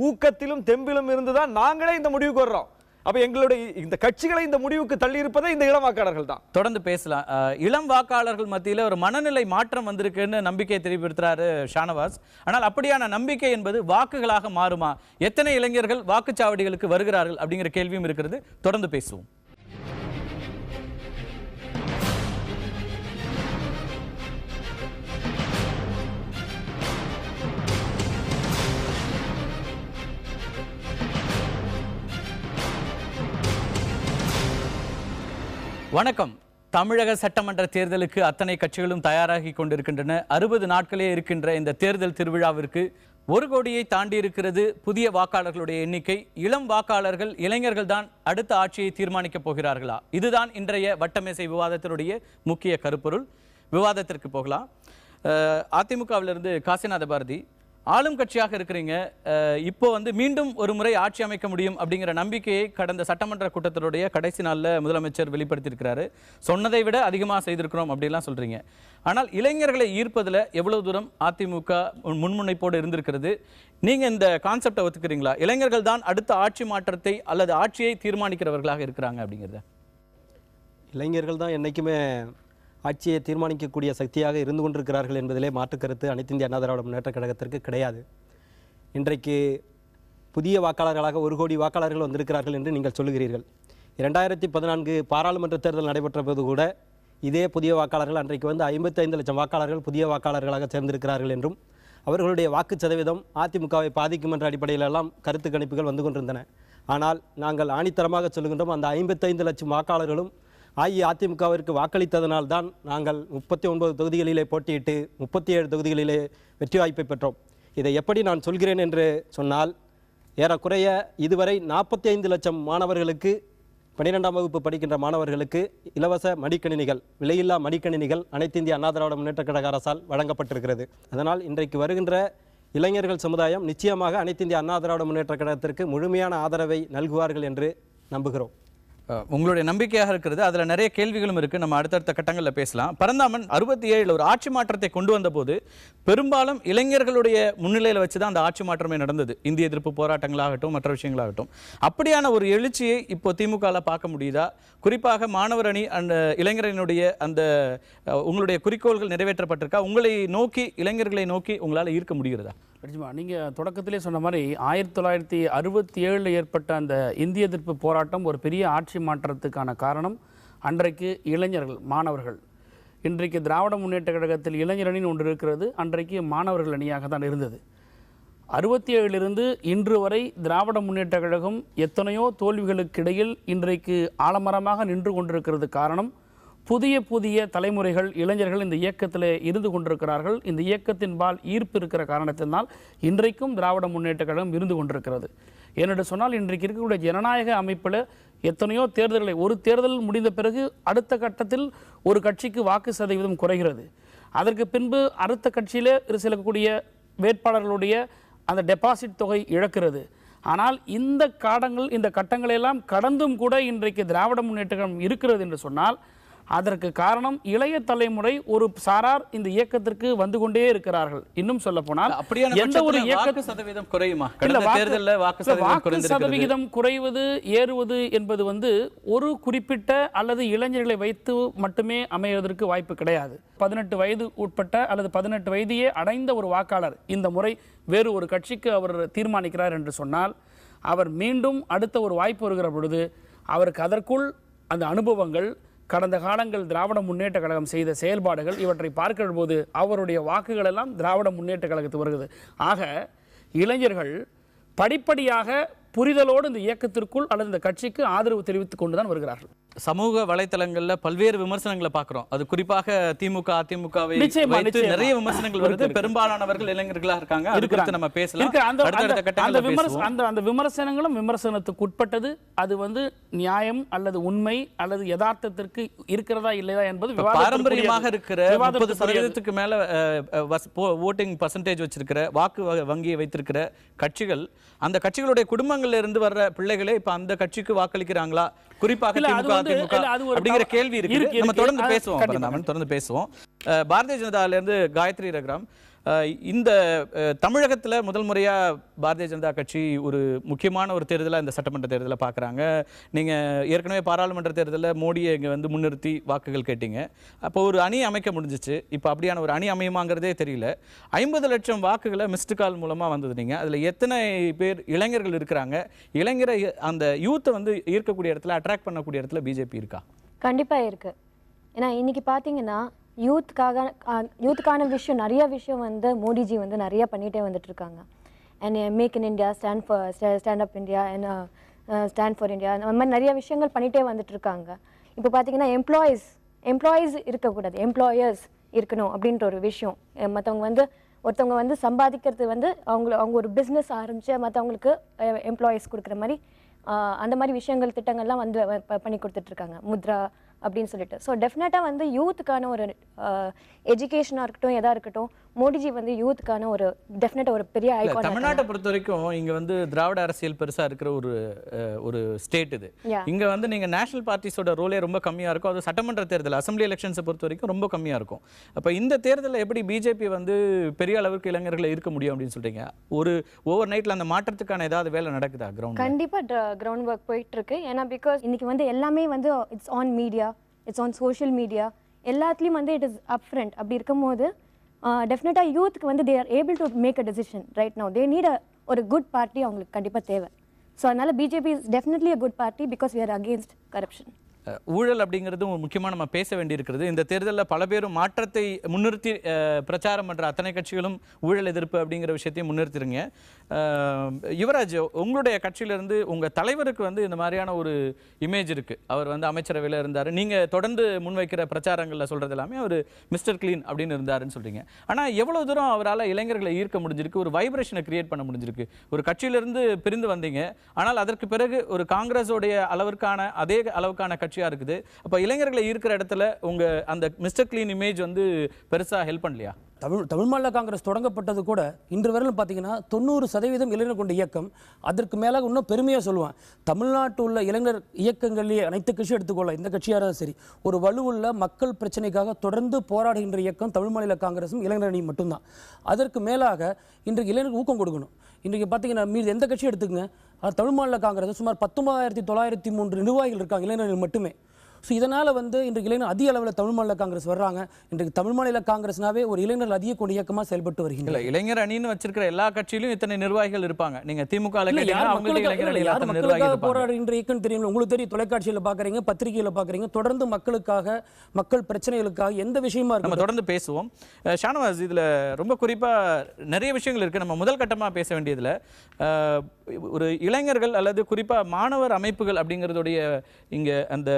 ஊக்கத்திலும் தெம்பிலும் இருந்துதான் நாங்களே இந்த முடிவுக்கு வர்றோம். அப்ப எங்களுடைய இந்த கட்சிகளை இந்த முடிவுக்கு தள்ளி இருப்பதே இந்த இளம் வாக்காளர்கள் தான். தொடர்ந்து பேசலாம். இளம் வாக்காளர்கள் மத்தியில் ஒரு மனநிலை மாற்றம் வந்திருக்குன்னு நம்பிக்கை தெரிவித்திருக்கிறாரு ஷானவாஸ். ஆனால் அப்படியான நம்பிக்கை என்பது வாக்குகளாக மாறுமா? எத்தனை இளைஞர்கள் வாக்குச்சாவடிகளுக்கு வருகிறார்கள் அப்படிங்கிற கேள்வியும் இருக்கிறது. தொடர்ந்து பேசுவோம். வணக்கம். தமிழக சட்டமன்ற தேர்தலுக்கு அத்தனை கட்சிகளும் தயாராகி கொண்டிருக்கின்றன. 60 நாட்களே இருக்கின்ற இந்த தேர்தல் திருவிழாவிற்கு 1 கோடியை தாண்டி இருக்கிறது புதிய வாக்காளர்களுடைய எண்ணிக்கை. இளம் வாக்காளர்கள், இளைஞர்கள் தான் அடுத்த ஆட்சியை தீர்மானிக்கப் போகிறார்களா? இதுதான் இன்றைய வட்டமேசை விவாதத்தினுடைய முக்கிய கருப்பொருள். விவாதத்திற்கு போகலாம். அதிமுகவிலிருந்து காசிநாத பாரதி, ஆளும் கட்சியாக இருக்கிறீங்க, இப்போ வந்து மீண்டும் ஒரு முறை ஆட்சி அமைக்க முடியும் அப்படிங்கிற நம்பிக்கையை கடந்த சட்டமன்ற கூட்டத்தினுடைய கடைசி நாளில் முதலமைச்சர் வெளிப்படுத்தியிருக்கிறாரு. சொன்னதை விட அதிகமாக செய்திருக்கிறோம் அப்படிலாம் சொல்றீங்க. ஆனால் இளைஞர்களை ஈர்ப்பதில் எவ்வளவு தூரம் அதிமுக முன்முனைப்போடு இருந்திருக்கிறது? நீங்க இந்த கான்செப்டை ஒத்துக்கிறீங்களா? இளைஞர்கள் தான் அடுத்த ஆட்சி மாற்றத்தை அல்லது ஆட்சியை தீர்மானிக்கிறவர்களாக இருக்கிறாங்க அப்படிங்கிறத? இளைஞர்கள் தான் என்றைக்குமே ஆட்சியை தீர்மானிக்கக்கூடிய சக்தியாக இருந்து கொண்டிருக்கிறார்கள் என்பதிலே மாற்றுக்கருத்து அனைத்து இந்திய அண்ணா திராவிட முன்னேற்றக் கழகத்திற்கு கிடையாது. இன்றைக்கு புதிய வாக்காளர்களாக 1 கோடி வாக்காளர்கள் வந்திருக்கிறார்கள் என்று நீங்கள் சொல்லுகிறீர்கள். 2014 பாராளுமன்ற தேர்தல் நடைபெற்ற போது கூட இதே புதிய வாக்காளர்கள் அன்றைக்கு வந்து 55 லட்சம் வாக்காளர்கள் புதிய வாக்காளர்களாக சேர்ந்திருக்கிறார்கள் என்றும் அவர்களுடைய வாக்கு சதவீதம் அதிமுகவை பாதிக்கும் என்ற அடிப்படையிலெல்லாம் கருத்து கணிப்புகள் வந்து கொண்டிருந்தன. ஆனால் நாங்கள் ஆணித்தரமாக சொல்லுகின்றோம், அந்த 55 லட்சம் வாக்காளர்களும் அஇஅதிமுகவிற்கு வாக்களித்ததனால் தான் நாங்கள் 39 தொகுதிகளிலே போட்டியிட்டு 37 தொகுதிகளிலே வெற்றி வாய்ப்பை பெற்றோம். இதை எப்படி நான் சொல்கிறேன் என்று சொன்னால், ஏறக்குறைய இதுவரை 45 லட்சம் மாணவர்களுக்கு 12ஆம் வகுப்பு படிக்கின்ற மாணவர்களுக்கு இலவச மடிக்கணினிகள், விலையில்லா மடிக்கணினிகள் அனைத்து இந்திய அண்ணா திராவிட முன்னேற்றக் கழக அரசால் வழங்கப்பட்டிருக்கிறது. அதனால் இன்றைக்கு வருகின்ற இளைஞர்கள் சமுதாயம் நிச்சயமாக அனைத்து இந்திய அண்ணா திராவிட முன்னேற்றக் கழகத்திற்கு முழுமையான ஆதரவை நல்குவார்கள் என்று நம்புகிறோம். உங்களுடைய நம்பிக்கையாக இருக்கிறது. அதில் நிறைய கேள்விகளும் இருக்குது, நம்ம அடுத்தடுத்த கட்டங்களில் பேசலாம். பரந்தாமன் 67 ஒரு ஆட்சி மாற்றத்தை கொண்டு வந்தபோது பெரும்பாலும் இளைஞர்களுடைய முன்னிலையில் வச்சு தான் அந்த ஆட்சி மாற்றமே நடந்தது. இந்திய எதிர்ப்பு போராட்டங்களாகட்டும் மற்ற விஷயங்களாகட்டும். அப்படியான ஒரு எழுச்சியை இப்போ திமுகவில் பார்க்க முடியுதா? குறிப்பாக மாணவர் அணி அந்த இளைஞரனுடைய அந்த உங்களுடைய குறிக்கோள்கள் நிறைவேற்றப்பட்டிருக்கா? உங்களை நோக்கி, இளைஞர்களை நோக்கி உங்களால் ஈர்க்க முடிகிறதா? நிச்சயமா. நீங்கள் தொடக்கத்திலே சொன்ன மாதிரி 1967 ஏற்பட்ட அந்த இந்திய எதிர்ப்பு போராட்டம் ஒரு பெரிய ஆட்சி மாற்றத்துக்கான காரணம் அன்றைக்கு இளைஞர்கள், மாணவர்கள். இன்றைக்கு திராவிட முன்னேற்ற கழகத்தில் இளைஞரணின்னு ஒன்று இருக்கிறது, அன்றைக்கு மாணவர்கள் அணியாக தான் இருந்தது. 67 இன்று வரை திராவிட முன்னேற்ற கழகம் எத்தனையோ தோல்விகளுக்கு இடையில் இன்றைக்கு ஆலமரமாக நின்று கொண்டிருக்கிறது. காரணம் புதிய புதிய தலைமுறைகள் இளைஞர்கள் இந்த இயக்கத்தில் இருந்து கொண்டிருக்கிறார்கள். இந்த இயக்கத்தின்பால் ஈர்ப்பு இருக்கிற காரணத்தினால் இன்றைக்கும் திராவிட முன்னேற்றக் கழகம் இருந்து கொண்டிருக்கிறது. ஏனென்று சொன்னால் இன்றைக்கு இருக்கக்கூடிய ஜனநாயக அமைப்பில் எத்தனையோ தேர்தல்களை ஒரு தேர்தல் முடிந்த பிறகு அடுத்த கட்டத்தில் ஒரு கட்சிக்கு வாக்கு சதவீதம் குறைகிறது. அதற்கு பின்பு அடுத்த கட்சியில் இருக்கக்கூடிய வேட்பாளர்களுடைய அந்த டெபாசிட் தொகை இழக்கிறது. ஆனால் இந்த கட்டங்களெல்லாம் கடந்தும் கூட இன்றைக்கு திராவிட முன்னேற்ற கழகம் இருக்கிறது என்று சொன்னால் அதற்கு காரணம் இளைய தலைமுறை ஒரு சாரார் இந்த இயக்கத்திற்கு வந்து கொண்டே இருக்கிறார்கள். இன்னும் சொல்ல போனால் எந்த ஒரு வாக்கு சதவீதம் குறையுமா? வாக்கு சதவிகிதம் குறைவது ஏறுவது என்பது ஒரு குறிப்பிட்ட அல்லது இளைஞர்களை வைத்து மட்டுமே அமைவதற்கு வாய்ப்பு கிடையாது. 18 வயது உட்பட்ட அல்லது 18 வயதையே அடைந்த ஒரு வாக்காளர் இந்த முறை வேறு ஒரு கட்சிக்கு அவர் தீர்மானிக்கிறார் என்று சொன்னால் அவர் மீண்டும் அடுத்த ஒரு வாய்ப்பு வருகிற பொழுது அவருக்கு அதற்குள் அந்த அனுபவங்கள், கடந்த காலங்கள் திராவிட முன்னேற்ற கழகம் செய்த செயல்பாடுகள் இவற்றை பார்க்கிற போது அவருடைய வாக்குகள் எல்லாம் திராவிட முன்னேற்ற கழகத்துக்கு வருகிறது. ஆக இளைஞர்கள் படிப்படியாக புரிதலோடு இந்த இயக்கத்திற்குள் அல்லது இந்த கட்சிக்கு ஆதரவு தெரிவித்துக் கொண்டுதான் வருகிறார்கள். சமூக வலைத்தளங்கள்ல பல்வேறு விமர்சனங்களை பார்க்கிறோம். அது குறிப்பாக திமுக அதிமுகவை வைத்து நிறைய விமர்சனங்கள் வருது. பெரும்பாலானவர்கள் இளைஞர்களா இருக்காங்க. அது குறித்து நம்ம பேசலாம். அந்த விமர்சனங்களும் விமர்சனத்துக்கு உட்பட்டது. அது நியாயம் அல்லது உண்மை அல்லது யதார்த்தத்திற்கு இருக்கிறதா இல்லையா என்பது பாரம்பரியமாக இருக்கிற 30% மேல ஓட்டிங் பர்சன்டேஜ் வச்சிருக்கிற வாக்கு வங்கியை வைத்திருக்கிற கட்சிகள், அந்த கட்சிகளுடைய குடும்பங்கள்ல இருந்து வர்ற பிள்ளைகளே இப்ப அந்த கட்சிக்கு வாக்களிக்கிறாங்களா? குறிப்பாக அப்படிங்கிற கேள்வி இருக்கு. நம்ம தொடர்ந்து பேசுவோம். பாரதிய ஜனதால இருந்து காயத்ரி ரகுராம், இந்த தமிழகத்துல முதல் முறையா பாரதிய ஜனதா கட்சி ஒரு முக்கியமான ஒரு தேர்தலை இந்த சட்டமன்ற தேர்தலை பார்க்குறாங்க. நீங்க ஏற்கனவே பாராளுமன்ற தேர்தலில் மோடியை இங்கே முன்னிறுத்தி வாக்குகள் கேட்டீங்க. அப்போ ஒரு அணி அமைக்க முடிஞ்சிச்சு. இப்போ அப்படியான ஒரு அணி அமையுமாங்கிறதே தெரியல. 50 லட்சம் வாக்குகளை மிஸ்டு கால் மூலமா வந்தது. நீங்க அதுல எத்தனை பேர் இளைஞர்கள் இருக்கிறாங்க? இளைஞரை அந்த யூத்தை ஈர்க்கக்கூடிய இடத்துல, அட்ராக்ட் பண்ணக்கூடிய இடத்துல பிஜேபி இருக்கா? கண்டிப்பா இருக்கு. ஏன்னா இன்னைக்கு பார்த்தீங்கன்னா யூத்துக்கான விஷயம், நிறைய விஷயம் மோடிஜி நிறைய பண்ணிகிட்டே வந்துட்டு இருக்காங்க. And make in India, stand up India, and stand for India, அந்த மாதிரி நிறைய விஷயங்கள் பண்ணிகிட்டே வந்துட்டு இருக்காங்க. இப்போ பார்த்தீங்கன்னா எம்ப்ளாயீஸ் இருக்கக்கூடாது, எம்ப்ளாயர்ஸ் இருக்கணும் அப்படின்ற ஒரு விஷயம். மற்றவங்க ஒருத்தவங்க சம்பாதிக்கிறது அவங்க ஒரு பிஸ்னஸ் ஆரம்பித்து மற்றவங்களுக்கு எம்ப்ளாயீஸ் கொடுக்குற மாதிரி அந்த மாதிரி விஷயங்கள் திட்டங்கள்லாம் பண்ணி கொடுத்துட்ருக்காங்க, முத்ரா அப்படின்னு சொல்லிட்டு. ஸோ டெஃபினட்டாக யூத்துக்கான ஒரு எஜுகேஷனாக இருக்கட்டும், எதாக இருக்கட்டும், மோடிஜி யூத்துக்கான ஒரு டெஃபினட்டாக ஒரு பெரிய ஐகான். தமிழ்நாட்டை பொறுத்த வரைக்கும் இங்கே திராவிட அரசியல் பெருசாக இருக்கிற ஒரு ஸ்டேட் இது. இங்கே நீங்கள் நேஷனல் பார்ட்டிஸோட ரோலே ரொம்ப கம்மியாக இருக்கும். அது சட்டமன்ற தேர்தல், அசம்பிளி எலெக்ஷன்ஸை பொறுத்த வரைக்கும் ரொம்ப கம்மியாக இருக்கும். அப்போ இந்த தேர்தலில் எப்படி பிஜேபி பெரிய அளவுக்கு இளைஞர்களை இருக்க முடியும் அப்படின்னு சொல்றீங்க? ஒரு ஓவர் நைட்டில் அந்த மாற்றத்துக்கான ஏதாவது வேலை நடக்குதா கிரவுண்ட்? கண்டிப்பாக கிரவுண்ட் ஒர்க் போயிட்டு இருக்கு. ஏன்னா பிகாஸ் இன்னைக்கு எல்லாமே it's on media, it's on social media, எல்லாத்துலேயும் இட் இஸ் அப் ஃப்ரண்ட். அப்படி இருக்கும்போது டெஃபினட்டாக யூத்துக்கு they are able to make a decision right now. They need ஒரு குட் பார்ட்டி அவங்களுக்கு கண்டிப்பாக தேவை. ஸோ அதனால் BJP is definitely a good party because we are against corruption. ஊழல் அப்படிங்கிறது முக்கியமாக நம்ம பேச வேண்டியிருக்கிறது. இந்த தேர்தலில் பல பேரும் மாற்றத்தை முன்னிறுத்தி பிரச்சாரம் பண்ணுற அத்தனை கட்சிகளும் ஊழல் எதிர்ப்பு அப்படிங்கிற விஷயத்தையும் முன்னிறுத்திருங்க. யுவராஜ், உங்களுடைய கட்சியிலிருந்து உங்கள் தலைவருக்கு இந்த மாதிரியான ஒரு இமேஜ் இருக்குது. அவர் அமைச்சரவையில் இருந்தார். நீங்கள் தொடர்ந்து முன்வைக்கிற பிரச்சாரங்களில் சொல்கிறது எல்லாமே அவர் மிஸ்டர் கிளீன் அப்படின்னு இருந்தாருன்னு சொல்கிறீங்க. ஆனால் எவ்வளோ தூரம் அவரால் இளைஞர்களை ஈர்க்க முடிஞ்சிருக்கு, ஒரு வைப்ரேஷனை கிரியேட் பண்ண முடிஞ்சிருக்கு? ஒரு கட்சியிலிருந்து பிரிந்து வந்தீங்க, ஆனால் அதற்கு பிறகு ஒரு காங்கிரஸோடைய அளவிற்கான அதே அளவுக்கான கட்சி இருக்குது. அப்ப இளைஞர்களை ஈர்க்கிற இடத்துல உங்க அந்த மிஸ்டர் கிளீன் இமேஜ் பெருசா ஹெல்ப் பண்ணலையா? தமிழ் மாநில காங்கிரஸ் தொடங்கப்பட்டது கூட இன்று வரையிலும் பார்த்தீங்கன்னா 90% இளைஞர் கொண்ட இயக்கம். அதற்கு மேலாக இன்னும் பெருமையாக சொல்லுவேன், தமிழ்நாட்டு உள்ள இளைஞர் இயக்கங்கள்லேயே அனைத்து கட்சி எடுத்துக்கொள்ள, இந்த கட்சியாக சரி, ஒரு வலுவுள்ள மக்கள் பிரச்சனைக்காக தொடர்ந்து போராடுகின்ற இயக்கம் தமிழ் மாநில காங்கிரஸும் இளைஞர் அணி மட்டும்தான். அதற்கு மேலாக இன்றைக்கு இளைஞருக்கு ஊக்கம் கொடுக்கணும். இன்றைக்கு பார்த்தீங்கன்னா மீது எந்த கட்சி எடுத்துக்கங்க, தமிழ் மாநில காங்கிரஸ் சுமார் 19,903 நிர்வாகிகள் இருக்காங்க இளைஞர்கள் மட்டுமே. ஸோ இதனால் இன்றைக்கு இளைஞர் அதிக அளவில் தமிழ் மாநில காங்கிரஸ் வர்றாங்க. இன்றைக்கு தமிழ் மாநில காங்கிரஸ்னாவே ஒரு இளைஞர் அதிக கொண்ட இயக்கமாக செயல்பட்டு வருகின்றன. இளைஞர் அணின்னு வச்சிருக்கிற எல்லா கட்சியிலும் இத்தனை நிர்வாகிகள் இருப்பாங்க. நீங்க திமுக போராடுகின்ற இயக்கம் தெரியும், உங்களுக்கு தெரியும், தொலைக்காட்சியில் பார்க்குறீங்க, பத்திரிகையில் பார்க்குறீங்க, தொடர்ந்து மக்களுக்காக, மக்கள் பிரச்சனைகளுக்காக எந்த விஷயமா இருக்கு நம்ம தொடர்ந்து பேசுவோம். ஷானவாஸ், இதுல ரொம்ப குறிப்பா நிறைய விஷயங்கள் இருக்கு. நம்ம முதல் கட்டமா பேச வேண்டியதுல ஒரு இளைஞர்கள் அல்லது குறிப்பா மாணவர் அமைப்புகள் அப்படிங்கிறதுடைய இங்க அந்த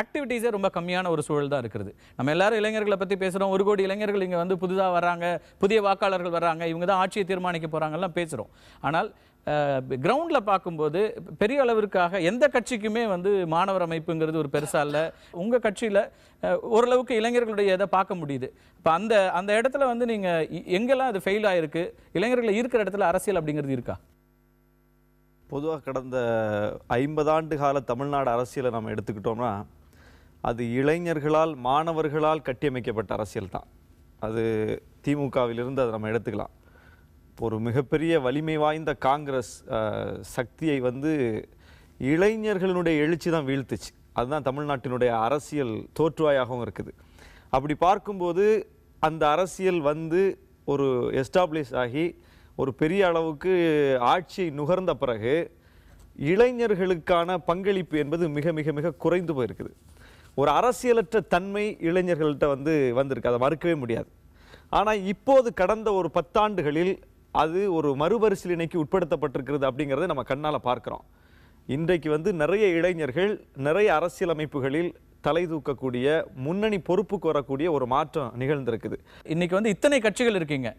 ஆக்டிவிட்டீஸே ரொம்ப கம்மியான ஒரு சூழல் தான் இருக்கிறது. நம்ம எல்லாரும் இளைஞர்களை பற்றி பேசுகிறோம், 1 கோடி இளைஞர்கள் இங்கே வந்து புதிதாக வர்றாங்க, புதிய வாக்காளர்கள் வர்றாங்க, இவங்க தான் ஆட்சியை தீர்மானிக்க போகிறாங்கலாம் பேசுகிறோம். ஆனால் கிரவுண்டில் பார்க்கும்போது பெரிய அளவிற்காக எந்த கட்சிக்குமே வந்து மாணவர் அமைப்புங்கிறது ஒரு பெருசாக இல்லை. உங்கள் கட்சியில் ஓரளவுக்கு இளைஞர்களுடைய இதை பார்க்க முடியுது. இப்போ அந்த இடத்துல வந்து நீங்கள் எங்கெல்லாம் அது ஃபெயில் ஆகிருக்கு, இளைஞர்கள் இருக்கிற இடத்துல அரசியல் அப்படிங்கிறது இருக்கா? பொதுவாக கடந்த 50 ஆண்டு கால தமிழ்நாடு அரசியலை நம்ம எடுத்துக்கிட்டோம்னா அது இளைஞர்களால் மாணவர்களால் கட்டியமைக்கப்பட்ட அரசியல் தான். அது திமுகவிலிருந்து அதை நம்ம எடுத்துக்கலாம். ஒரு மிகப்பெரிய வலிமை வாய்ந்த காங்கிரஸ் சக்தியை வந்து இளைஞர்களுடைய எழுச்சி தான் வீழ்த்துச்சு. அதுதான் தமிழ்நாட்டினுடைய அரசியல் தோற்றுவாயாகவும் இருக்குது. அப்படி பார்க்கும்போது அந்த அரசியல் வந்து ஒரு எஸ்டாப்ளிஷ் ஆகி ஒரு பெரிய அளவுக்கு ஆட்சியை நுகர்ந்த பிறகு இளைஞர்களுக்கான பங்களிப்பு என்பது மிக மிக மிக குறைந்து போயிருக்குது. ஒரு அரசியலற்ற தன்மை இளைஞர்கள்ட்ட வந்திருக்கு, அதை மறுக்கவே முடியாது. ஆனால் இப்போது கடந்த ஒரு 10 ஆண்டுகளில் அது ஒரு மறுபரிசீலனைக்கு உட்படுத்தப்பட்டிருக்கிறது அப்படிங்கிறத நம்ம கண்ணால் பார்க்குறோம். இன்றைக்கு நிறைய இளைஞர்கள் நிறைய அரசியலமைப்புகளில் தலை தூக்கக்கூடிய முன்னணி பொறுப்புக்கு வரக்கூடிய ஒரு மாற்றம் நிகழ்ந்திருக்குது. இன்னைக்கு இத்தனை கட்சிகள் இருக்கீங்க,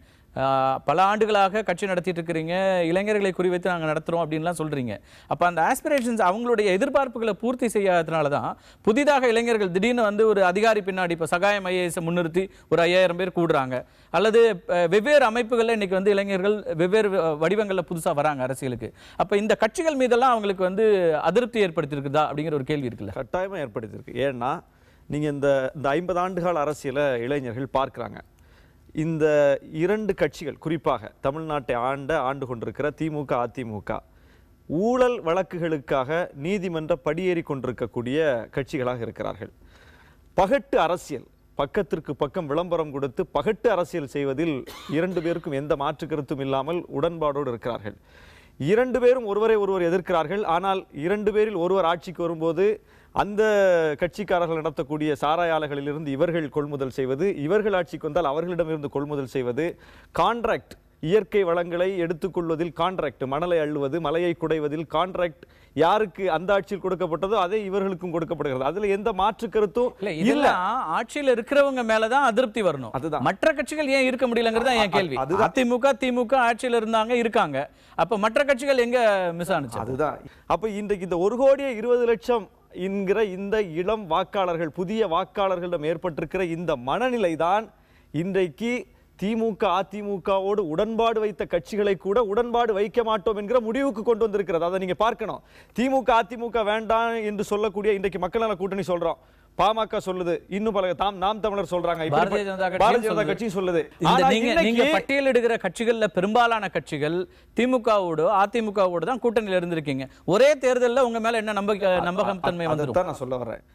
பல ஆண்டுகளாக கட்சி நடத்திட்டு இருக்கிறீங்க, இளைஞர்களை குறிவைத்து நாங்கள் நடத்துகிறோம் அப்படின்லாம் சொல்கிறீங்க. அப்போ அந்த ஆஸ்பிரேஷன்ஸ் அவங்களுடைய எதிர்பார்ப்புகளை பூர்த்தி செய்யாததுனால தான் புதிதாக இளைஞர்கள் திடீர்னு ஒரு அதிகாரி பின்னாடி இப்போ சகாயம் ஐஏஎஸை முன்னிறுத்தி ஒரு 5000 பேர் கூடுறாங்க, அல்லது வெவ்வேறு அமைப்புகளில் இன்னைக்கு இளைஞர்கள் வெவ்வேறு வடிவங்களில் புதுசாக வராங்க அரசியலுக்கு. அப்போ இந்த கட்சிகள் மீதெல்லாம் அவங்களுக்கு அதிருப்தி ஏற்படுத்தியிருக்குதா அப்படிங்கிற ஒரு கேள்வி இருக்குல்ல? கட்டாயமாக ஏற்படுத்தியிருக்கு. ஏன்னா நீங்கள் இந்த 50 ஆண்டுகால அரசியலை இளைஞர்கள் பார்க்குறாங்க. இந்த 2 கட்சிகள் குறிப்பாக தமிழ்நாட்டை ஆண்டு கொண்டிருக்கிற திமுக அதிமுக ஊழல் வழக்குகளுக்காக நீதிமன்ற படியேறி கொண்டிருக்கக்கூடிய கட்சிகளாக இருக்கிறார்கள். பகட்டு அரசியல், பக்கத்திற்கு பக்கம் விளம்பரம் கொடுத்து பகட்டு அரசியல் செய்வதில் 2 பேருக்கும் எந்த மாற்று கருத்தும் இல்லாமல் உடன்பாடோடு இருக்கிறார்கள். 2 பேரும் ஒருவரை ஒருவர் எதிர்க்கிறார்கள். ஆனால் 2 பேரில் ஒருவர் ஆட்சிக்கு வரும்போது அந்த கட்சிக்காரர்கள் நடத்தக்கூடிய சாராய ஆலைகளிலிருந்து இவர்கள் கொள்முதல் செய்வது, இவர்கள் ஆட்சிக்கு வந்தால் அவர்களிடமிருந்து கொள்முதல் செய்வது, கான்ட்ராக்ட், இயற்கை வளங்களை எடுத்துக்கொள்வதில் கான்ட்ராக்ட், மணலை அள்ளுவது, மலையை குடைவதில் கான்ட்ராக்ட் யாருக்கு அந்த ஆட்சியில் கொடுக்கப்பட்டதோ அதே இவர்களுக்கும் கொடுக்கப்படுகிறது. அதுல எந்த மாற்று கருத்தும் இல்ல. ஆட்சியில் இருக்கிறவங்க மேலதான் அதிருப்தி வரணும். அதுதான் மற்ற கட்சிகள் ஏன் இருக்க முடியலங்கிறதா என் கேள்வி. அதிமுக திமுக ஆட்சியில் இருக்காங்க, அப்ப மற்ற கட்சிகள் எங்க மிஸ் ஆனுச்சு? அதுதான். அப்ப இன்றைக்கு இந்த 1,20,00,000 என்கிற இந்த இளம் வாக்காளர்கள், புதிய வாக்காளர்களிடம் ஏற்பட்டிருக்கிற இந்த மனநிலை தான் இன்றைக்கு திமுக அதிமுகவோடு உடன்பாடு வைத்த கட்சிகளை கூட உடன்பாடு வைக்க மாட்டோம் என்கிற முடிவுக்கு கொண்டு வந்திருக்கிறது. அதை நீங்க பார்க்கணும். திமுக அதிமுக வேண்டாம் என்று சொல்லக்கூடிய இன்றைக்கு மக்கள் நல கூட்டணி சொல்றோம், பாமக சொல்லுது, இன்னும் பல நாம் தமிழர் சொல்றாங்க, பாரதிய ஜனதா கட்சி சொல்லுது. நீங்க பட்டியலிடுகிற கட்சிகள்ல பெரும்பாலான கட்சிகள் திமுகவோடு அதிமுகவோடு தான் கூட்டணியில் இருந்திருக்கீங்க. ஒரே தேர்தலில் உங்க மேல என்ன நம்பகத்தன்மை வந்துரும்? நான் சொல்ல வர்றேன்,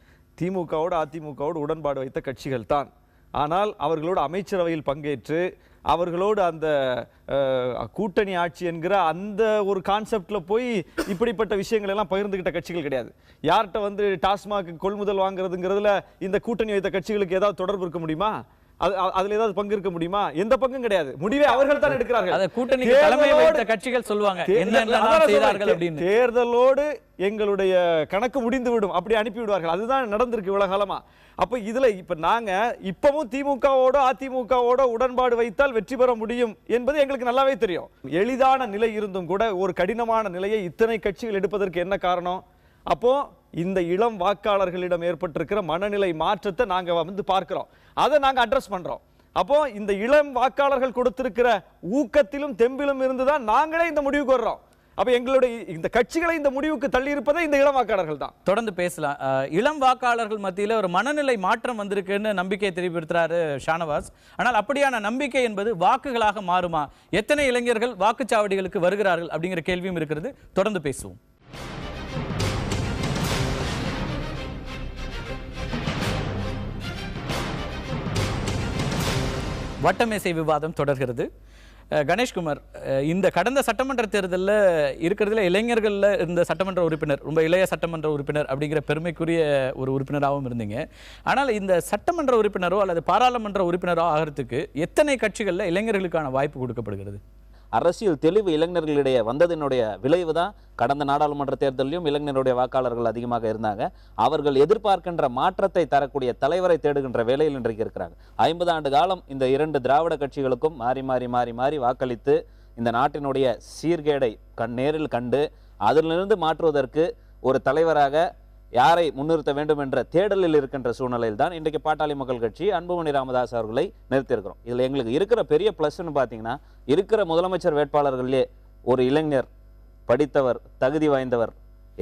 திமுகவோடு அதிமுகவோடு உடன்பாடு வைத்த கட்சிகள் தான். ஆனால் அவர்களோடு அமைச்சரவையில் பங்கேற்று அவர்களோடு அந்த கூட்டணி ஆட்சி என்கிற அந்த ஒரு கான்செப்ட்ல போய் இப்படிப்பட்ட விஷயங்கள் எல்லாம் பகிர்ந்துகிட்ட கட்சிகள் கிடையாது. யார்கிட்ட டாஸ்மாக் கொள்முதல் வாங்குறதுங்கிறதுல இந்த கூட்டணி வைத்த கட்சிகளுக்கு ஏதாவது தொடர்பு இருக்க முடியுமா? அதுல ஏதாவது பங்கு இருக்க முடியுமா? எந்த பங்கும் கிடையாது. முடிவே அவர்கள் தான் எடுக்கிறார்கள். அத கூட்டணிக்கு தலைமை வைத்த கட்சிகள் சொல்வாங்க என்னென்ன செய்தார்கள் அப்படின்னு. தேர்தலோடு எங்களுடைய கணக்கு முடிந்து விடும், அப்படி அனுப்பி விடுவார்கள். அதுதான் நடந்திருக்கு இவ்வளவு காலமா. அப்ப இதுல இப்ப நாங்க இப்பவும் திமுகவோட அதிமுகவோட உடன்பாடு வைத்தால் வெற்றி பெற முடியும் என்பது எங்களுக்கு நல்லாவே தெரியும். எளிதான நிலை இருந்தும் கூட ஒரு கடினமான நிலையை இத்தனை கட்சிகள் எடுப்பதற்கு என்ன காரணம்? அப்போ இந்த இளம் வாக்காளர்களிடம் ஏற்பட்டிருக்கிற மனநிலை மாற்றத்தை நாங்க பார்க்கிறோம், அதை நாங்க அட்ரஸ் பண்றோம். அப்போ இந்த இளம் வாக்காளர்கள் கொடுத்திருக்கிற ஊக்கத்திலும் தெம்பிலும் இருந்துதான் நாங்களே இந்த முடிவுக்கு வர்றோம். அப்ப எங்களுடைய இந்த கட்சிகளை இந்த முடிவுக்கு தள்ளி இருப்பதே இந்த இளம் வாக்காளர்கள் தான். தொடர்ந்து பேசலாம். இளம் வாக்காளர்கள் மத்தியில் ஒரு மனநிலை மாற்றம் வந்திருக்குன்னு நம்பிக்கையை தெரிவித்திருக்கிறாரு ஷானவாஸ். ஆனால் அப்படியான நம்பிக்கை என்பது வாக்குகளாக மாறுமா? எத்தனை இளைஞர்கள் வாக்குச்சாவடிகளுக்கு வருகிறார்கள் அப்படிங்கிற கேள்வியும் இருக்கிறது. தொடர்ந்து பேசுவோம். வட்டமேசை விவாதம் தொடர்கிறது. கணேஷ்குமார், இந்த கடந்த சட்டமன்ற தேர்தலில் இருக்கிறதுல இளைஞர்களில் இருந்த சட்டமன்ற உறுப்பினர், ரொம்ப இளைய சட்டமன்ற உறுப்பினர் அப்படிங்கிற பெருமைக்குரிய ஒரு உறுப்பினராகவும் இருந்தீங்க. ஆனால் இந்த சட்டமன்ற உறுப்பினரோ அல்லது பாராளுமன்ற உறுப்பினரோ ஆகிறதுக்கு எத்தனை கட்சிகளில் இளைஞர்களுக்கான வாய்ப்பு கொடுக்கப்படுகிறது? அரசியல் தெளிவு இளைஞர்களிடையே வந்ததனுடைய விளைவு தான் கடந்த நாடாளுமன்ற தேர்தலிலும் இளைஞருடைய வாக்காளர்கள் அதிகமாக இருந்தாங்க. அவர்கள் எதிர்பார்க்கின்ற மாற்றத்தை தரக்கூடிய தலைவரை தேடுகின்ற வேலையில் இன்றைக்கு இருக்கிறாங்க. 50 ஆண்டு காலம் இந்த 2 திராவிட கட்சிகளுக்கும் மாறி மாறி மாறி மாறி வாக்களித்து இந்த நாட்டினுடைய சீர்கேடை நேரில் கண்டு அதிலிருந்து மாற்றுவதற்கு ஒரு தலைவராக யாரை முன்னிறுத்த வேண்டும் என்ற தேடலில் இருக்கின்ற சூழ்நிலையில் தான் இன்றைக்கு பாட்டாளி மக்கள் கட்சி அன்புமணி ராமதாஸ் அவர்களை நிறுத்தியிருக்கிறோம். இதில் எங்களுக்கு இருக்கிற பெரிய ப்ளஸ்ன்னு பார்த்தீங்கன்னா, இருக்கிற முதலமைச்சர் வேட்பாளர்களே ஒரு இளைஞர், படித்தவர், தகுதி வாய்ந்தவர்,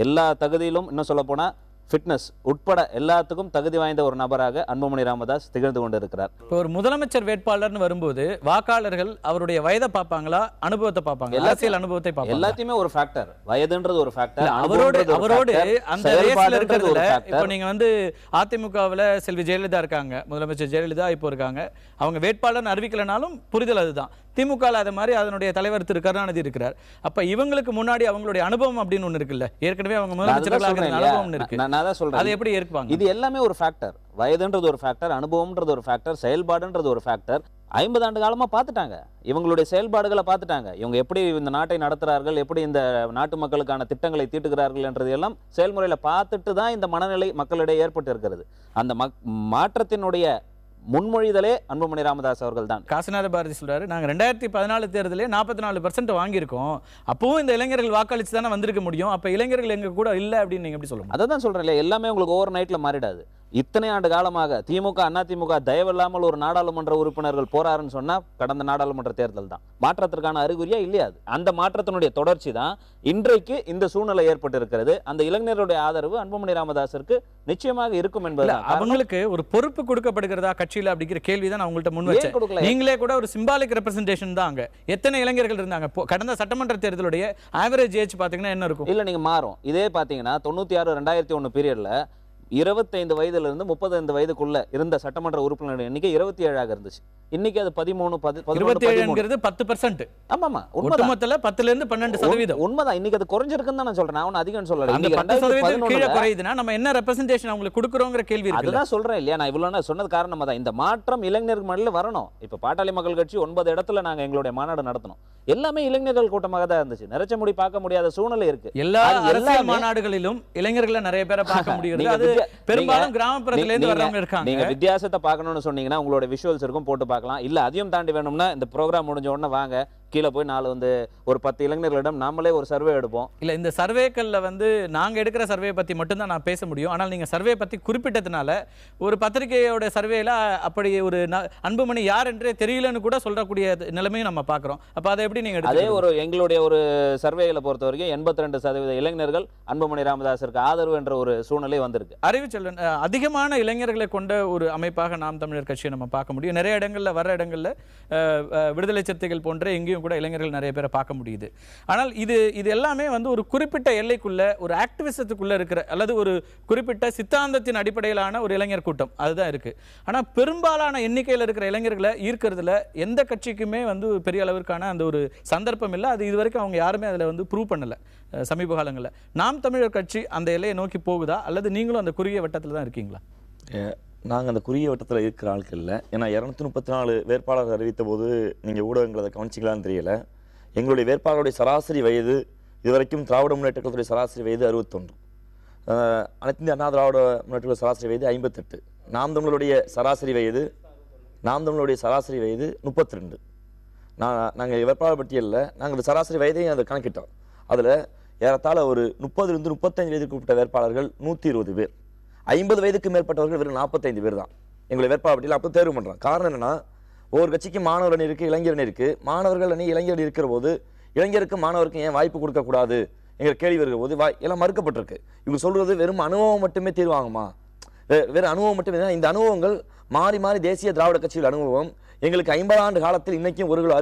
எல்லா தகுதியிலும் இன்னும் சொல்ல போனால் ஃபிட்னஸ் உட்பட எல்லாத்துக்கும் தகுதி வாய்ந்த ஒரு நபராக அன்புமணி ராமதாஸ் திகழ்ந்து கொண்டிருக்கிறார். இப்போ ஒரு முதலமைச்சர் வேட்பாளர்னு வரும்போது வாக்காளர்கள் அவருடைய வயதை பார்ப்பாங்களா, அனுபவத்தை பார்ப்பாங்க, அரசியல் அனுபவத்தை பார்ப்பாங்க? எல்லாத்தையுமே ஒரு ஃபேக்டர். வயதுன்றது ஒரு ஃபேக்டர். அவரோடு அந்த ரேஸ்ல இருக்கிறதுல இப்போ நீங்க வந்து அதிமுகவில் செல்வி ஜெயலலிதா இருக்காங்க, முதலமைச்சர் ஜெயலலிதா இப்போ இருக்காங்க. அவங்க வேட்பாளர்னு அறிவிக்கலனாலும் புரிதல் அதுதான். திமுக அது மாதிரி அதனுடைய தலைவர் திரு கருணாநிதி இருக்கிறார். அப்ப இவங்களுக்கு முன்னாடி அவங்களுடைய அனுபவம் அப்படின்னு ஒண்ணு இருக்குல்ல, ஏற்கனவே அவங்க முதலமைச்சர்களாக அனுபவம் இருக்கு. நான் தான் சொல்றேன், அதை எப்படி ஏற்பாங்க? இது எல்லாமே ஒரு ஃபேக்டர். வயதுன்றது ஒரு ஃபேக்டர், அனுபவம்ன்றது ஒரு ஃபேக்டர், செயல்பாடுன்றது ஒரு ஃபேக்டர். 50 ஆண்டு காலமா பார்த்துட்டாங்க, இவங்களுடைய செயல்பாடுகளை பார்த்துட்டாங்க. இவங்க எப்படி இந்த நாட்டை நடத்துறார்கள், எப்படி இந்த நாட்டு மக்களுக்கான திட்டங்களை தீட்டுகிறார்கள் என்றது எல்லாம் செயல்முறையில பார்த்துட்டு தான் இந்த மனநிலை மக்களிடையே ஏற்பட்டு இருக்கிறது. அந்த மாற்றத்தினுடைய முன்மொழிதலே அன்புமணி ராமதாஸ் அவர்கள் தான். காசிநாத பாரதி சொல்றாரு, நாங்க 2014 தேர்தலே 44% வாங்கியிருக்கோம், அப்பவும் இந்த இளைஞர்கள் வாக்களிச்சு தானே வந்திருக்க முடியும், அப்ப இளைஞர்கள் எங்க கூட இல்ல அப்படின்னு நீங்க எப்படி சொல்லுங்க? அதை தான் சொல்றேன், எல்லாமே உங்களுக்கு ஓவர் நைட்ல மாறிடாது. இத்தனை ஆண்டு காலமாக திமுக அதிமுக தயவில்லாமல் ஒரு நாடாளுமன்ற உறுப்பினர்கள் போறாருன்னு சொன்னா கடந்த நாடாளுமன்ற தேர்தல் தான் மாற்றத்திற்கான அறிகுறியா இல்லையா? அந்த மாற்றத்தினுடைய தொடர்ச்சி தான் இன்றைக்கு இந்த சூழ்நிலை ஏற்பட்டு இருக்கிறது. அந்த இளைஞருடைய ஆதரவு அன்புமணி ராமதாஸிற்கு நிச்சயமாக இருக்கும் என்பது. அவங்களுக்கு ஒரு பொறுப்பு கொடுக்கப்படுகிறதா கட்சியில அப்படிங்கிற கேள்விதான் நான் உங்கள்ட்ட முன் வச்சேன். நீங்களே கூட ஒரு சிம்பாலிக் ரெப்ரசன்டேஷன் தான். அங்க எத்தனை இளைஞர்கள் இருந்தாங்க கடந்த சட்டமன்ற தேர்தலுடைய ஆவரேஜ் ஏஜ் பாத்தீங்கன்னா என்ன இருக்கும்? இல்ல நீங்க மாறும். இதே பாத்தீங்கன்னா 96 2001 பீரியட்ல 25 வயதிலிருந்து 35 வயதுக்குள்ள இருந்த சட்டமன்ற உறுப்பினர் எண்ணிக்கை 27 இருந்துச்சு. இன்னைக்கு அது 13 10%. ஆமாமா, ஒட்டுமொத்தல 10 இருந்து 12%. உண்மைதான். இன்னைக்கு அது குறைஞ்சிருக்குன்னு தான் நான் சொல்றேன். நான் அதிகம் சொல்லல. அந்த 10% கீழே குறையுதுன்னா நம்ம என்ன ரெப்ரசன்டேஷன் அவங்களுக்கு கொடுக்குறோங்கிற கேள்வி இருக்கு. அதுதான் சொல்றேன் இல்லையா, நான் இவ்வளவு சொன்னது காரணமா தான். இந்த மாற்றம் இளைஞர்கள் மனதில் வரணும். இப்ப பாட்டாளி மக்கள் கட்சி 9 இடத்துல நாங்க எங்களுடைய மாநாடு நடத்தணும். எல்லாமே இளைஞர்கள் கூட்டமாக தான் இருந்துச்சு. நிறைச்ச முடி பார்க்க முடியாத சூழ்நிலை இருக்கு. எல்லா அரசியல் மாநாடுகளிலும் இளைஞர்களை நிறைய பேரை பார்க்க முடியுது. அது பெரும்பாலும் கிராமப்புறத்துல இருந்து வரவங்க இருக்காங்க. நீங்க வித்தியாசத்தை பார்க்கணும்னு சொன்னீங்கன்னா உங்களோட விஷுவல்ஸ் இருக்கும், போட்டு பார்க்கலாம். இல்ல அதையும் தாண்டி வேணும்னா இந்த ப்ரோக்ராம் முடிஞ்ச உடனே வாங்க, கீழே போய் ஒரு 10 இளைஞர்களிடம் நாமளே ஒரு சர்வே எடுப்போம். இல்ல இந்த சர்வேக்கள்ல நாங்க எடுக்கிற சர்வே பத்தி மட்டும் தான் நான் பேச முடியும். ஆனால் நீங்க சர்வே பத்தி குறிப்பிட்டதுனால ஒரு பத்திரிகையோட சர்வேல அப்படி ஒரு அன்புமணி யார் என்றே தெரியலன்னு கூட சொல்லக்கூடிய நிலைமையும் நம்ம பார்க்கிறோம். அப்ப அதை எப்படி நீங்க அதே எங்களுடைய ஒரு சர்வேல பொறுத்த வரைக்கும் 82% இளைஞர்கள் அன்புமணி ராமதாஸிற்கு ஆதரவு என்ற ஒரு சூழ்நிலை வந்திருக்கு. அறிவுச்செல்வன், அதிகமான இளைஞர்களை கொண்ட ஒரு அமைப்பாக நாம் தமிழர் கட்சியை நம்ம பார்க்க முடியும். நிறைய இடங்கள்ல வர இடங்கள்ல விடுதலை சிறுத்தைகள் போன்ற எங்கேயும் கூட இளைஞர்கள் நிறைய பேரை பார்க்க முடியுது. ஆனால் இது எல்லாமே ஒரு குறிப்பிட்ட எல்லைக்குள்ள, ஒரு ஆக்டிவிசத்துக்குள்ள இருக்கிற அல்லது ஒரு குறிப்பிட்ட சித்தாந்தத்தின் அடிப்படையிலான ஒரு இளைஞர் கூட்டம் அதுதான் இருக்கு. ஆனா பெரும்பாலான எண்ணிக்கையில் இருக்கிற இளைஞர்களை ஈர்க்கிறதுல எந்த கட்சிக்குமே பெரிய அளவிற்கான அந்த ஒரு சந்தர்ப்பம் இல்லை. அது இதுவரைக்கும் அவங்க யாருமே அதுல ப்ரூவ் பண்ணல. சமீப காலங்களில் நாம் தமிழர் கட்சி அந்த எல்லையை நோக்கி போகுதா, அல்லது நீங்களும் அந்த குறுகிய வட்டத்தில் தான் இருக்கீங்களா? நாங்கள் அந்த குறுகிய வட்டத்தில் இருக்கிற ஆட்கள் இல்லை. ஏன்னா 234 வேட்பாளர்கள் அறிவித்த போது நீங்கள் ஊடகங்கள் அதை கவனிச்சிக்கலான்னு தெரியல. எங்களுடைய வேட்பாளருடைய சராசரி வயது இதுவரைக்கும் திராவிட முன்னேற்ற கழகத்துடைய சராசரி வயது 61, அனைத்து இந்திய அண்ணா திராவிட முன்னேற்ற சராசரி வயது 58, நாம் தமிழருடைய சராசரி வயது 32. நாங்கள் வேட்பாளர் பட்டியலில் நாங்கள் சராசரி வயதையும் அதை கணக்கிட்டோம். அதில் ஏறத்தாழ ஒரு 30 to 35 வயதுக்கு உட்பட்ட வேட்பாளர்கள் 120 பேர், 50 வயதுக்கு மேற்பட்டவர்கள் வெறும் 45 பேர் தான் எங்களுடைய வேட்பாளர் பட்டியல் அப்போ தேர்வு பண்ணுறோம். காரணம் என்னன்னா, ஒவ்வொரு கட்சிக்கு மாணவர் அணி இருக்குது, இளைஞர் அணி இருக்குது. மாணவர்கள் அணி இளைஞர் இருக்கிற போது இளைஞருக்கும் மாணவருக்கும் ஏன் வாய்ப்பு கொடுக்கக்கூடாது எங்கள் கேள்வி வருகிற போது எல்லாம் மறுக்கப்பட்டிருக்கு. இவங்க சொல்றது வெறும் அனுபவம் மட்டுமே தீர்வாகுமா? வெறும் அனுபவம் மட்டுமே தான். இந்த அனுபவங்கள் மாறி மாறி தேசிய திராவிட கட்சிகள் அனுபவம் எங்களுக்கு 50 ஆண்டு காலத்தில் இன்னைக்கும் 1 கிலோ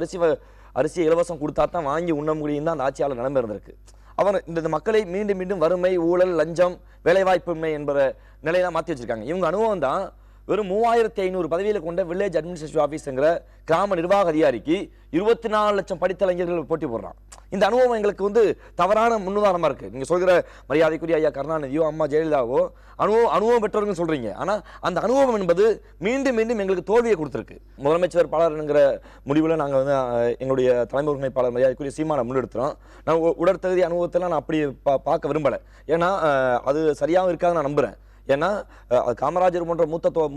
அரிசி இலவசம் கொடுத்தா தான் வாங்கி உண்ண முடியும் தான் அந்த ஆட்சியாளர் நிலைமை இருந்திருக்கு. அவர் இந்த மக்களை மீண்டும் மீண்டும் வறுமை, ஊழல், லஞ்சம், வேலைவாய்ப்பின்மை என்பற நிலையெல்லாம் மாற்றி வச்சிருக்காங்க. இவங்க அனுபவம் தான் வெறும் 3500 பதவியில் கொண்ட வில்லேஜ் அட்மினிஸ்ட்ரேட்டிவ் ஆஃபீஸுங்கிற கிராம நிர்வாக அதிகாரிக்கு 24 லட்சம் படித்த இளைஞர்கள் போட்டி போடுறான். இந்த அனுபவம் எங்களுக்கு வந்து தவறான முன்னுதாரணமா இருக்கு. நீங்க சொல்கிற மரியாதைக்குரிய ஐயா கருணாநிதியோ அம்மா ஜெயலலிதாவோ அனுபவம் பெற்றவர்கள் சொல்றீங்க. ஆனா அந்த அனுபவம் என்பது மீண்டும் மீண்டும் எங்களுக்கு தோல்வியை கொடுத்திருக்கு. முதலமைச்சர் வேட்பாளர்ங்கிற முடிவில் நாங்கள் வந்து எங்களுடைய தலைமை ஒருங்கிணைப்பாளர் மரியாதைக்குரிய சீமானை முன்னெடுத்துறோம். நான் உடற்தகுதி அனுபவத்தில் நான் அப்படி பார்க்க விரும்பலை. ஏன்னா அது சரியாகவும் இருக்காது நான் நம்புறேன். ஏன்னா காமராஜர் போன்ற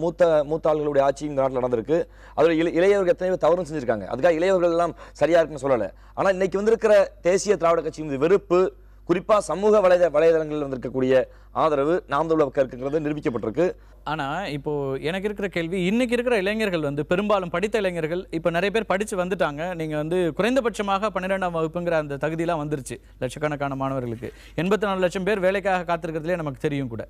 மூத்த ஆளுகளுடைய ஆட்சி இந்த நாட்டில் நடந்திருக்கு. அதில் இளையவர்கள் எத்தனையோ தவறும் செஞ்சிருக்காங்க. அதுக்காக இளையவர்கள் எல்லாம் சரியா இருக்குன்னு சொல்லலை. ஆனால் இன்னைக்கு வந்திருக்கிற தேசிய திராவிட கட்சி மீது வெறுப்பு, குறிப்பா சமூக வலைதளங்களில் வந்திருக்கக்கூடிய ஆதரவு நாம் தமிழர் பக்கம் இருக்குங்கிறது நிரூபிக்கப்பட்டிருக்கு. ஆனா இப்போ எனக்கு இருக்கிற கேள்வி, இன்னைக்கு இருக்கிற இளைஞர்கள் வந்து பெரும்பாலும் படித்த இளைஞர்கள் இப்போ நிறைய பேர் படிச்சு வந்துட்டாங்க. நீங்க வந்து குறைந்தபட்சமாக 12ஆம் வகுப்புங்கிற அந்த தகுதியெல்லாம் வந்துருச்சு லட்சக்கணக்கான மாணவர்களுக்கு. 84 லட்சம் பேர் வேலைக்காக காத்திருக்கிறதுலே நமக்கு தெரியும் கூட.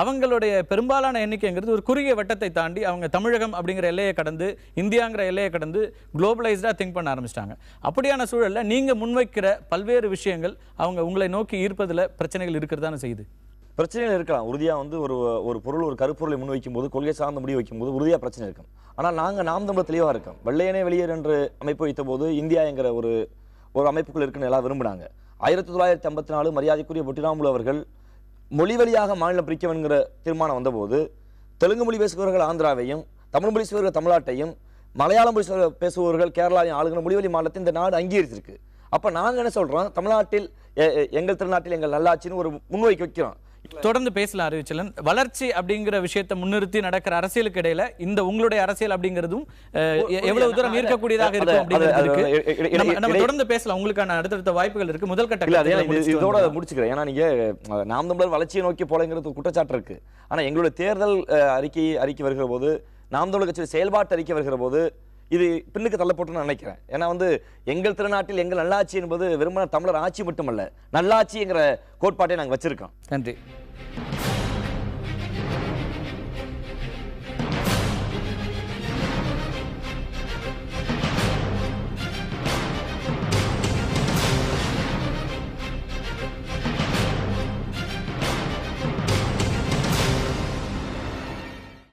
அவங்களுடைய பெரும்பாலான எண்ணிக்கைங்கிறது ஒரு குறுகிய வட்டத்தை தாண்டி அவங்க தமிழகம் அப்படிங்கிற எல்லையை கடந்து, இந்தியாங்கிற எல்லையை கடந்து குளோபலைஸ்டா திங்க் பண்ண ஆரம்பிச்சிட்டாங்க. அப்படியான சூழல்ல நீங்க முன்வைக்கிற பல்வேறு விஷயங்கள் அவங்க உங்களை நோக்கி ஈர்ப்பதில் பிரச்சனைகள் இருக்கிறதான செய்யுது. பிரச்சனைகள் இருக்கலாம். உறுதியாக வந்து ஒரு பொருள் ஒரு கருப்பொருளை முன்வைக்கும் போது, கொள்கை சார்ந்த முடிவு வைக்கும் போது உறுதியாக பிரச்சனை இருக்கும். ஆனால் நாங்கள் நாம் தமிழர் தெளிவாக இருக்கோம். வெள்ளையனே வெளியேறு என்று அமைப்பு வைத்த போது இந்தியா என்கிற ஒரு அமைப்புக்குள் இருக்குன்னு எல்லாம் விரும்பினாங்க. 1954 மரியாதைக்குரிய பொட்டிராமுலு அவர்கள் மொழி வழியாக மாநிலம் பிரிக்கவன்கிற தீர்மானம் வந்தபோது தெலுங்கு மொழி பேசுபவர்கள் ஆந்திராவையும், தமிழ் மொழி பேசுபவர்கள் தமிழ்நாட்டையும், மலையாளம் மொழி பேசுபவர்கள் கேரளாவையும் ஆளுகிற மொழிவழி மாநிலத்தை இந்த நாடு அங்கீகரிச்சிருக்கு. அப்போ நாங்கள் என்ன சொல்கிறோம், தமிழ்நாட்டில் எங்கள் திருநாட்டில் எங்கள் நல்லாட்சின்னு ஒரு முன்வைக்க வைக்கிறோம். தொடர்ந்து பேசலாம் அறிவிச்சலன். வளர்ச்சி அப்படிங்கிற விஷயத்தை முன்னிறுத்தி நடக்கிற அரசியலுக்கு இடையில இந்த உங்களுடைய அரசியல் அப்படிங்கிறதும் எவ்வளவு தூரம் ஈர்க்கக்கூடியதாக இருக்கும் அப்படிங்கிறது நம்ம தொடர்ந்து பேசலாம். உங்களுக்கான அடுத்தடுத்த வாய்ப்புகள் இருக்கு. முதல் கட்ட இதோட முடிச்சுக்கிறேன். ஏன்னா நீங்க நாம் தமிழர் வளர்ச்சியை நோக்கி போலங்கிறது குற்றச்சாட்டு இருக்கு. ஆனா எங்களுடைய தேர்தல் அறிக்கை வருகிற போது, நாம் தமிழர் கட்சியுடைய செயல்பாட்டு அறிக்கை வருகிற போது இது பின்னுக்கு தள்ளப்பட்டுன்னு நினைக்கிறேன். ஏன்னா வந்து எங்கள் திருநாட்டில் எங்கள் நல்லாட்சி என்பது வெறுமன தமிழர் ஆட்சி மட்டுமல்ல, நல்லாட்சி என்கிற கோட்பாட்டை நாங்கள் வச்சிருக்கோம். நன்றி.